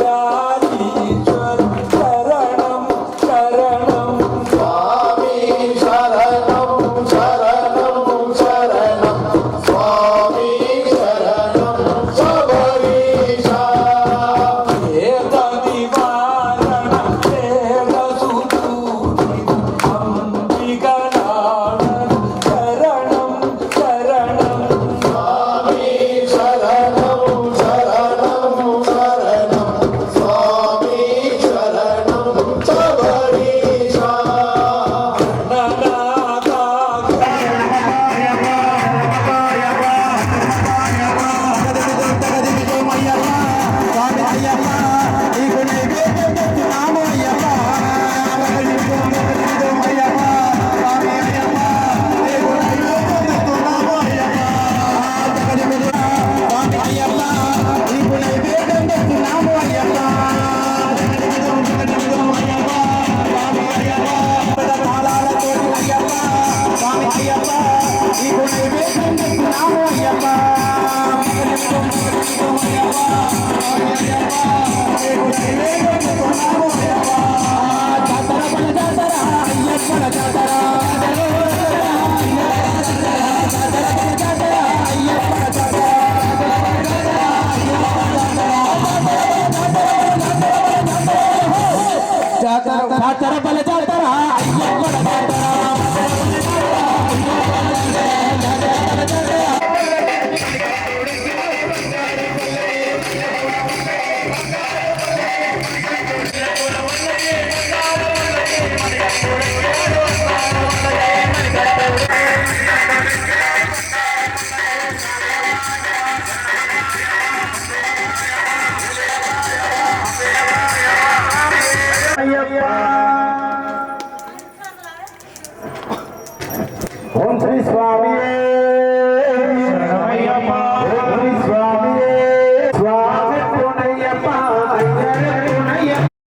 కళ్యాణీశ్వర శరణం శరణం స్వామి శరణం శరణం శరణం స్వామి శరణం శబరీశ ఏక నివారణ ఏక సుదూరి అంబికనాథ శరణం శరణం స్వామి శరణం శరణం శరణం స్వామి శరణం శబరీశ జాతర బల జాతర అయ్యప్ప జాతర ఓం శ్రీ స్వామి స్వామి పుణయ్యప్ప పుణయ్యప్ప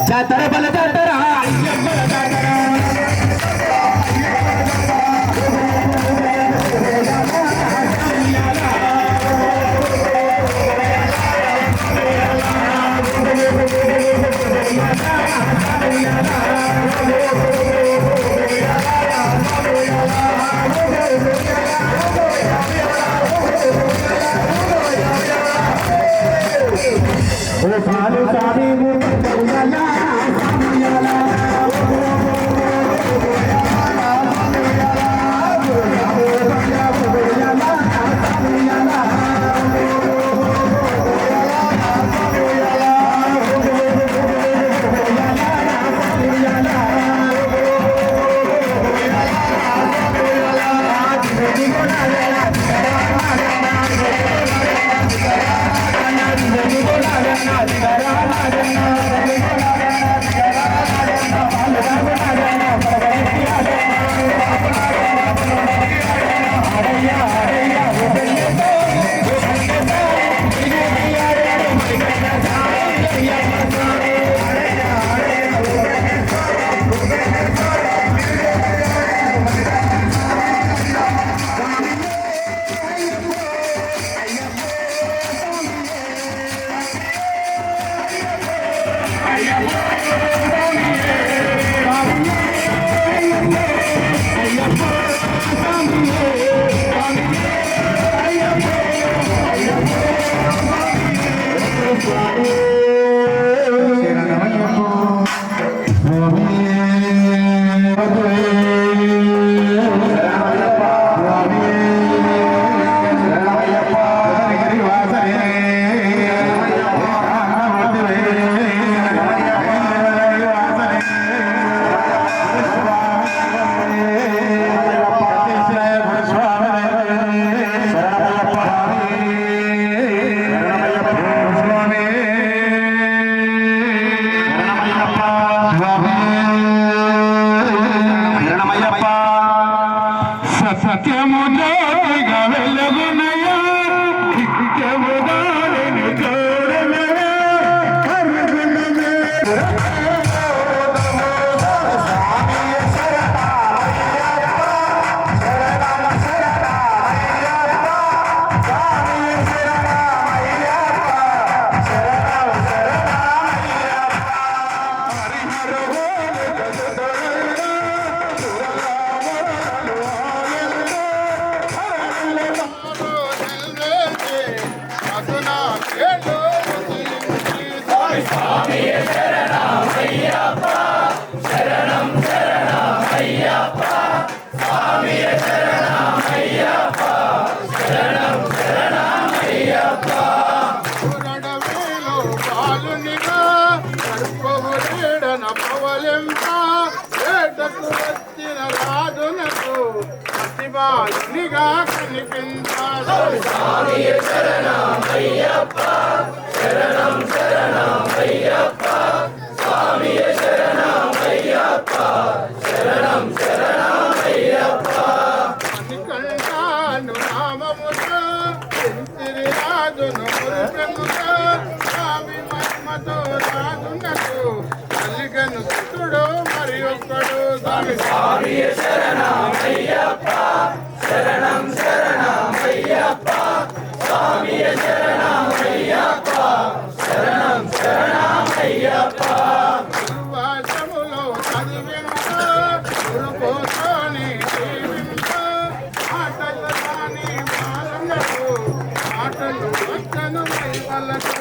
జాతర బల జాతర అయ్యప్ప జాతర ఓ పాలు స్వామి బాలునిగా కనిపించాడు మణికంఠాను నామముతో తిరిగి రాజును మురుపెముతో స్వామి మహిమతో రాజునకు కలిగను సుతుడు మరి ఒక్కడు స్వామి దుర్వాసములో చదివింతో గురుపోతోని జీవింతో మాటలు రాని బాలునకు మాటలు వచ్చను మైవలకు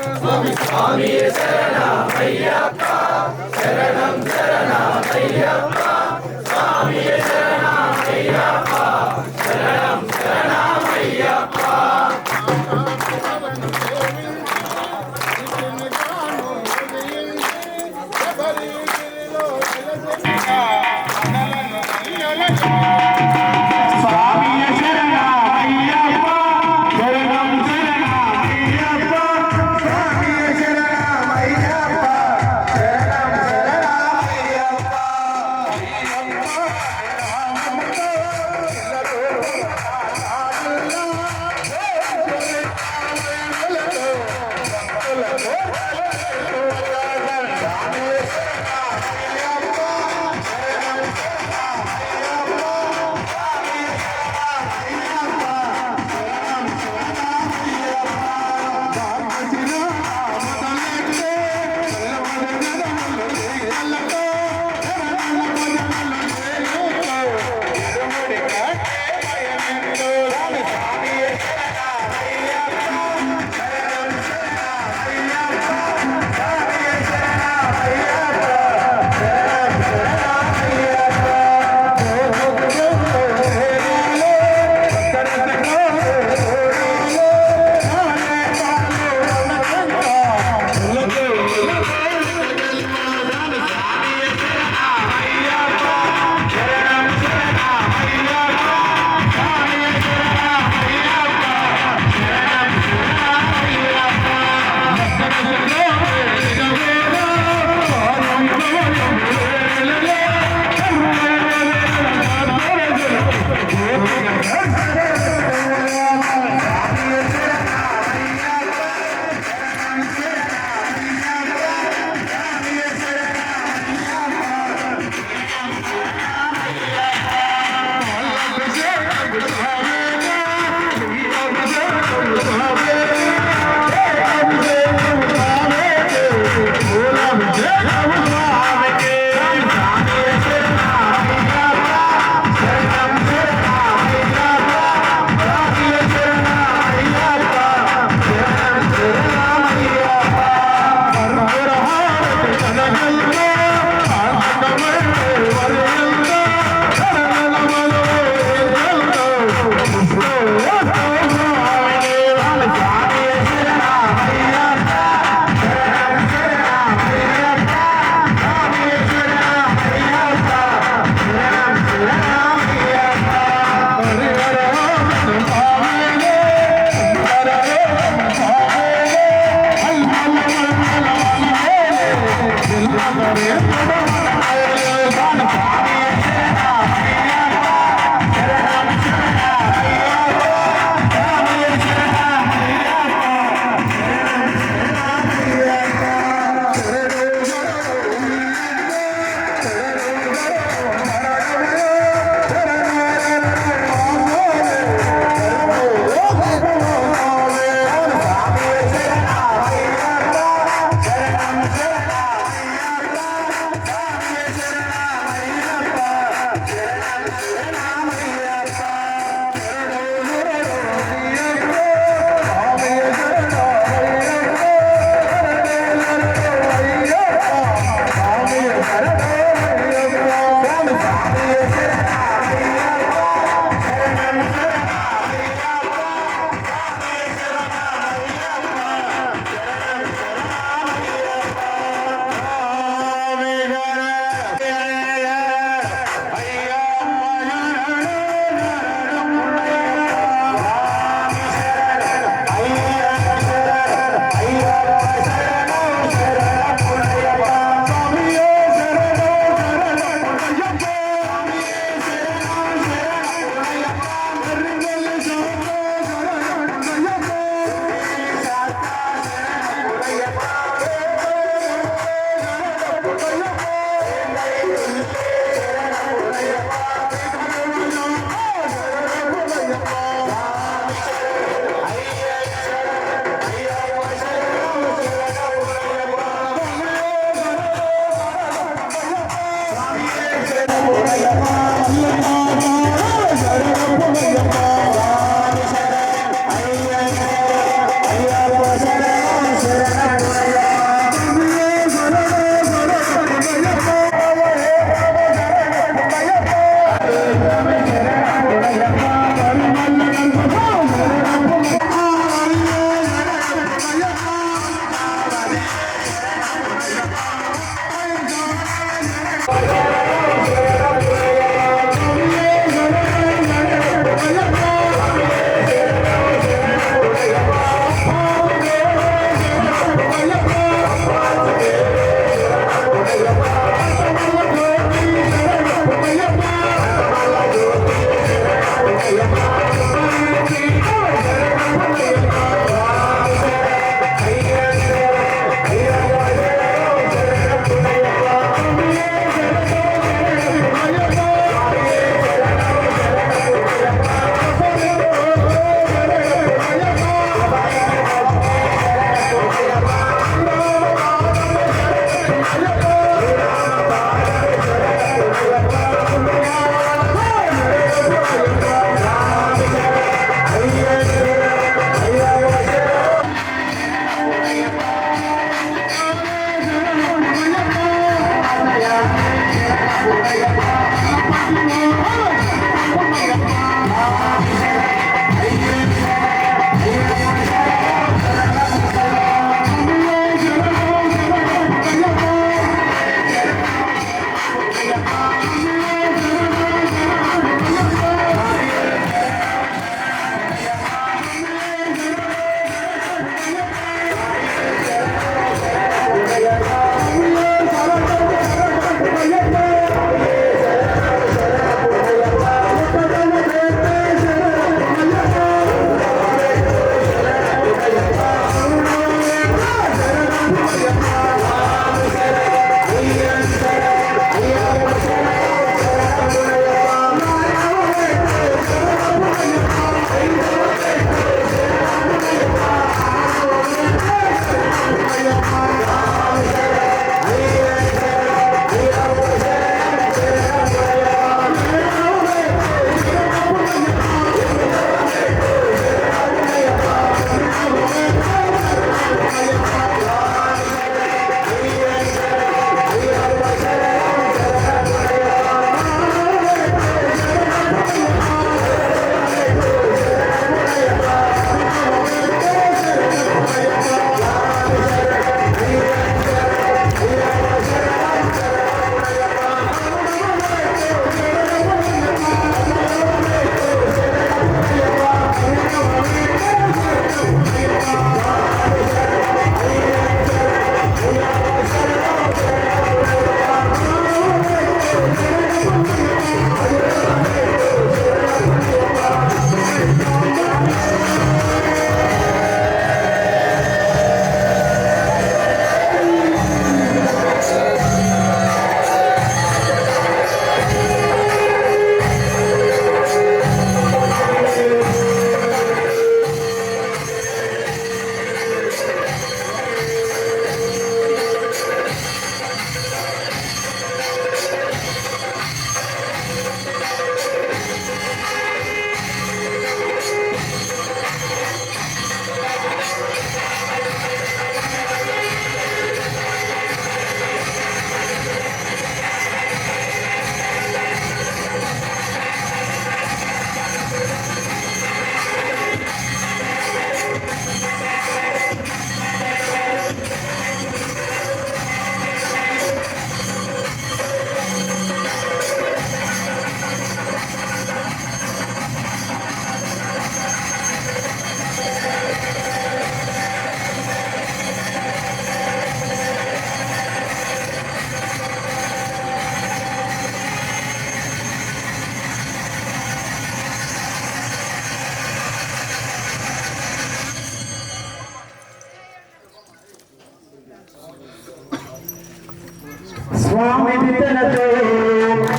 పితనతో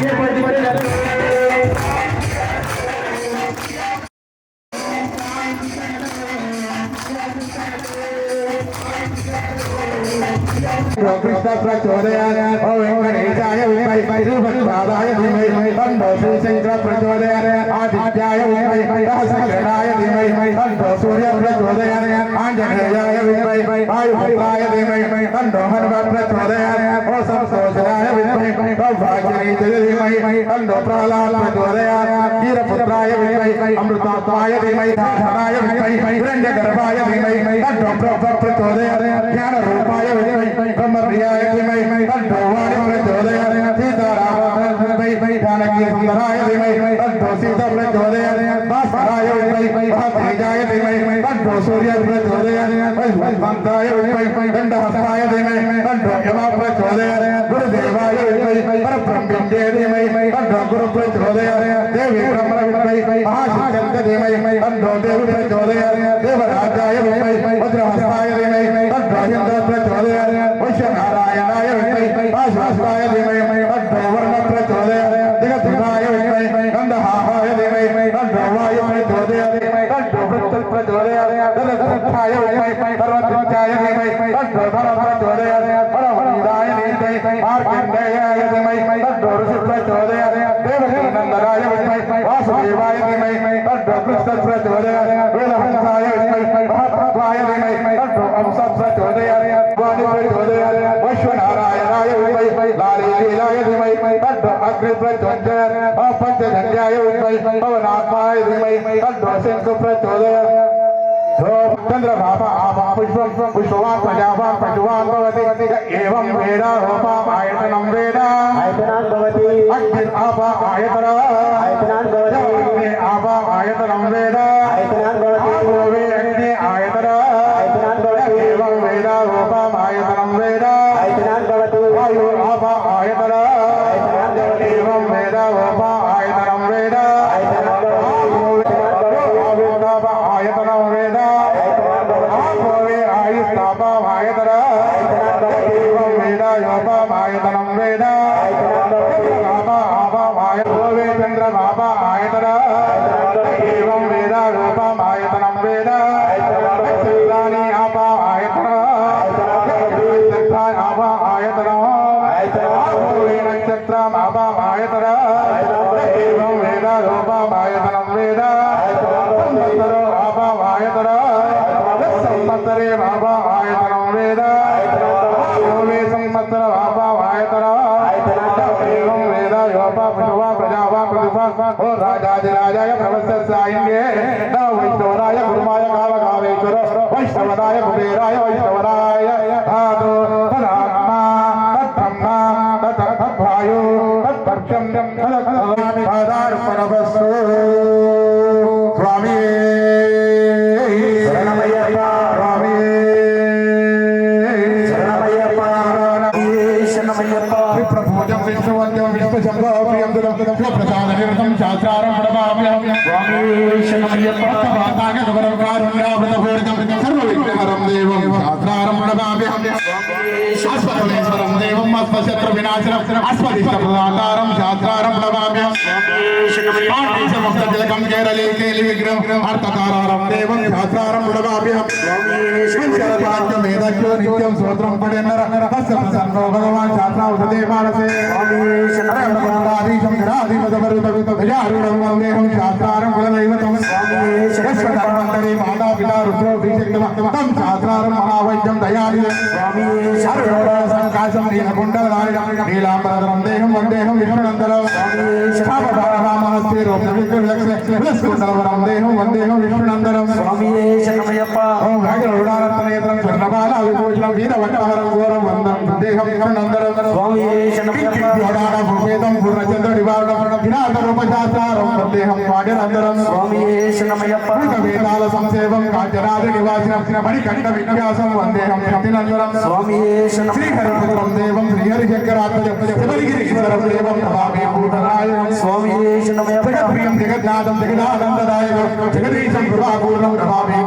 ఎప్పటి పితనతో కృష్ణ ప్రచోదయాత్ ఓం వెంకటేశాయ విద్మహే శ్రీపద్మనాభాయ ధీమహి తన్నో శ్రీశంకర ప్రచోదయాత్ ఆదిత్యాయ విద్మహే సహస్రనాయ ధీమహి తన్నో సూర్య ప్రచోదయాత్ ఆంజనేయాయ విద్మహే వాయుపుత్రాయ ధీమహి తన్నో హనుమత్ ప్రచోదయాత్ ఓం సంతోషాయ విద్మహే సౌభాగ్యనేత్రాయ ధీమహి తన్నో ప్రహ్లాద ప్రచోదయాత్ వీరపుత్రాయ విద్మహే అమృతాత్మాయ ధీమహి ధనాయ విద్మహే హిరణ్యగర్భాయ ధీమహి తన్నో ప్రచోదయాత్ జ్ఞానరూపాయ విద్మహే బ్రహ్మప్రియాయ ధీమహి తన్నో వాణి ప్రచోదయాత్ సీతారామాయ ధీమహి జానకీ సుందరాయ ధీమహి తన్నో సీతా ప్రచోదయాత్ భాస్కరాయ ధీమహి తేజాయ ధీమహి తన్నో సూర్య ప్రచోదయాత్ వైష్ణవాయ ధీమహి దండహస్తాయ ధీమహి తన్నో యమ ప్రచోదయాత్ గురుదేవాయ ధీమహి పరబ్రహ్మణ్యే ధీమహి తన్నో గురు ప్రచోదయాత్ దేవి బ్రహ్మ విద్మహి మహాశక్తి ధీమహి తన్నో దేవి ప్రచోదయాత్ దేవరాజాయ ధీమహి వజ్రహస్తాయ ధీమహి తన్నో ఇంద్ర ప్రచోదయాత్ వైశ్వనారాయణాయ ధీమహి ఆశ్వాసాయ ధీమహి తన్నో వర్ణ ప్రచోదయాత్ జగద్గురాయ ధీమహి గంధహాయ ధీమహి తన్నో వాయు ప్రచోదయాత్ తన్నో వృత్త ప్రచోదయాత్ ధనధరాయ ధీమహి పర్వతాయ ధీమహి తన్నో ధన ప్రచోదయాత్ పరమహంసాయ ధీమహి మార్కండేయాయ ధీమహి తన్నో ఋషి ప్రచోదయాత్ దేవకీ నందనాయ ధీమహి వాసుదేవాయ ధీమహి తన్నో కృష్ణ ప్రచోదయాత్ వేదహంసాయ ధీమహి మహాత్వాయ ధీమహి తన్నో అంశ ప్రచోదయాత్ వాణి ప్రచోదయాత్ వైశ్వనారాయణాయ ధీమహి లాలీలాయ ధీమహి తన్నో అగ్ని ప్రచోదయాత్ పంచజన్యాయ ధీమహి పవనాత్మాయ ధీమహి తన్నో శంఖ ప్రచోదయాత్ చంద్రభాప ఆపా పుష్పం పుష్పవాన్ ప్రజావాన్ పశువాన్ భవతి ఏవం వేద రూపం ఆయతనం వేద ఆయతనాన్ భవతి అగ్ని ఆపా ఆయతన ఆయతనాన్ భవతి అగ్ని ఆపా ఆయతనం వేద ఆయతనాన్ భవతి ఆపో అగ్ని ఆయతన ఆయతనాన్ భవతి ఏవం వేద రూపం ఆయతనం వేద ఆయతనాన్ భవతి వాయు ఆపా ఆయతన ఆయతనాన్ భవతి ఏవం వేద రూపం ఆయతనం వేద ఆయతనాన్ భవతి ఆయతనం వేద ఆపోవే ఆయుస్తాపమాయతర ఏవం వేద యోపమాయతనం వేద ఆపమాయతోవే చంద్రమాపమాయతర ఏవం వేద రూపమాయతనం వేద చంద్రాని ఆపమాయతర ఆపమాయతర ఆపోవే నక్షత్రమాపమాయతర ఏవం వేద రూపమాయతనం వేద ఆపమాయతర సంవత్సరే బాబా ఆయతనం వేద యోవే సంవత్సర బాబా ఆయతన ఏవం వేద యోప పశువా ప్రజావా ప్రతిభా ఓ రాజాదిరాజాయ ప్రవస్సాయింగే నా వైష్ణవరాయ గురుమాయ కామకామేశ్వర వైష్ణవరాయ కుబేరాయ వైష్ణవరాయ ధాతు తదాత్మా తద్బ్రహ్మ తద్వాయు తద్వర్షం తదార్పణవస్తు స్వామి ప్రభోజం విష్ణువంతం విష్ణుశంభో ప్రియందురం ప్రసాద నిరతం శాస్త్రారం ప్రణమామ్యం స్వామి శరణమయ్యప్ప వాతాగ గౌరవ కారుణ్యామృతపూరితం సర్వ విఘ్నహరం దేవం శాస్త్రారం ప్రణమామ్యం అస్మదేశ్వరం దేవం అస్మశత్రు వినాశనం అస్మదిష్ట ప్రదాతారం శాస్త్రారం ప్రణమామ్యం పాండీశముక్తతిలకం కేరళీ కేలి విగ్రహం అర్థకారారం దేవం శాస్త్రారం ప్రణమామ్యం మేధక్యో నిత్యం స్తోత్రం పడేన్నర హస్త ప్రసన్నో భగవాన్ శాస్త్రావసతే మానసే ఆదిశం గణాధిపతమరుత గజారుణం వందేహం శాస్త్రారం కులదైవతం యశ్వధర్మంతరే మాతా పితా రుద్రో శ్రీశక్తిమం శాస్త్రారం మహావైద్యం దయానిధం సంకాశం నీలకుండలారిణం నీలాంబరధరం దేహం వందేహం విష్ణునందరం రామహస్తే రోప్లకుండలవరం దేహం వందేహం విష్ణునందరం ఓం రాజరుడానర్తనేత్రం స్వర్ణబాల విభూషణం వీరవట్టహరం ఘోరం వందం దేహం విష్ణునందరం భూపేతం పూర్ణచంద్ర నివారణం వినాశరూపశాస్త్రం వందేహం వాడ్యనందరం వేదాల సంసేవం కాంచనాద్రి నివాసిన మణికంఠ విన్యాసం వందేహం శక్తినందరం శ్రీహరిపుత్రం దేవం శ్రీహరిశంకరాత్మజం శబరిగిరీశ్వరం దేవం నమామి భూతనాయకం జగత్ప్రియం జగన్నాథం జగదానందదాయకం జగదీశం కృపాపూర్ణం నమామి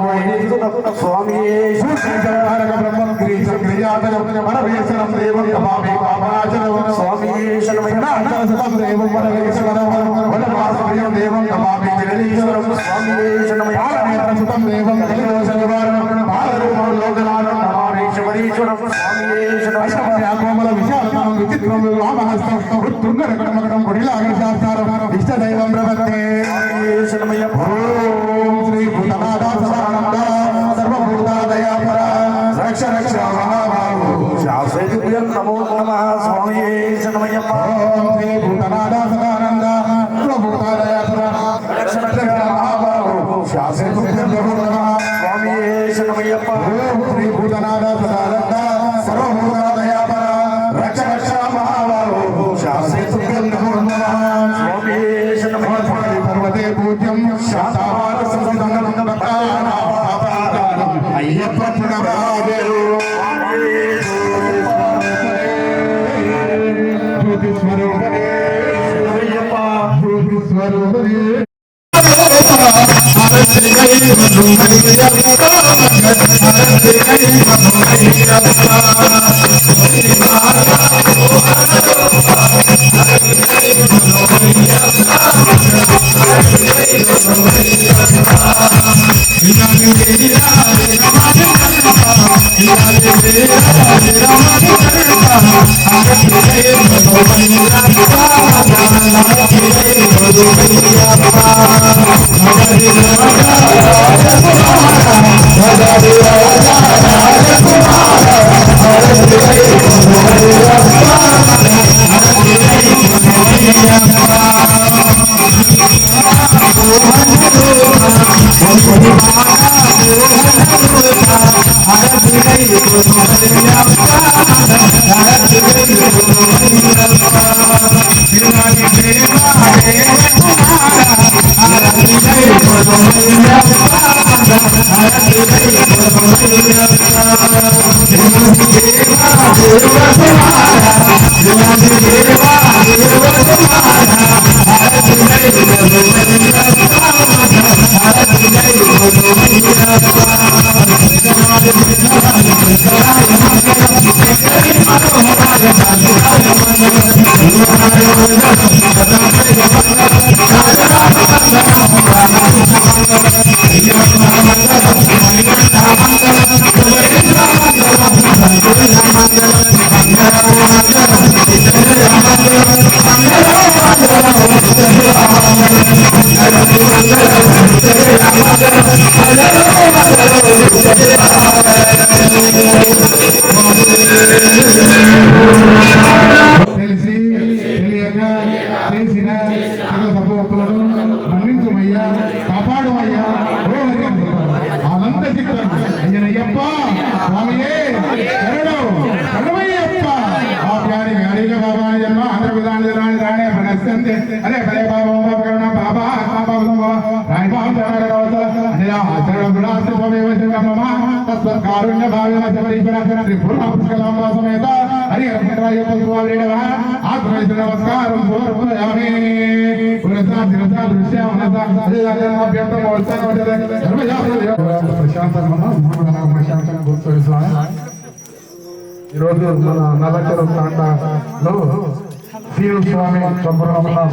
బ్రహ్మం గిరీశం గిరిజా పరమేశ్వరం దేవం నమామి పాపాచలం స్వామి శరణం దేవం పరమేశ్వరం వనవాసమయం దేవం నమామి జగదీశ్వరం స్వామి శరణం సుతం దేవం జగదీశ్వరం బాలరూపం లోకనాథం నమామి శబరీశ్వరం స్వామి శరణం విశాలతం విచిత్రం రామహస్తం ఉత్తుంగరకటమకటం గుడిలాగశాస్త్రం ఇష్టదైవం ప్రవర్తే ఓం శ్రీ భూతనాథ సదానంద సర్వభూతాదయాపర రక్ష రక్ష మహాబాహు శాశ్వతుభ్యం నమో నమః స్వామి శరణమయ్యప్ప ఓం శ్రీ భూతనాథ సదానంద సర్వభూతాదయాపర రక్ష రక్ష మహాబాహు శాశ్వతుభ్యం నమో నమః స్వామి శరణమయ్యప్ప ఓం శ్రీ భూతనాథ సదానంద సర్వభూతాదయాపర రక్ష రక్ష మహాబాహు శాశ్వతుభ్యం నమో నమః స్వామి శరణమయ్యప్ప పర్వతే పూజ్యం శాంతావార సంస్థానం అయ్యప్ప పునరావేరు జ్యోతి స్వరూపనే అయ్యప్ప జ్యోతి స్వరూపనే ఈరోజు మన నల్లచెరువు తాండాలో శ్రీ స్వామి సంప్రదాయ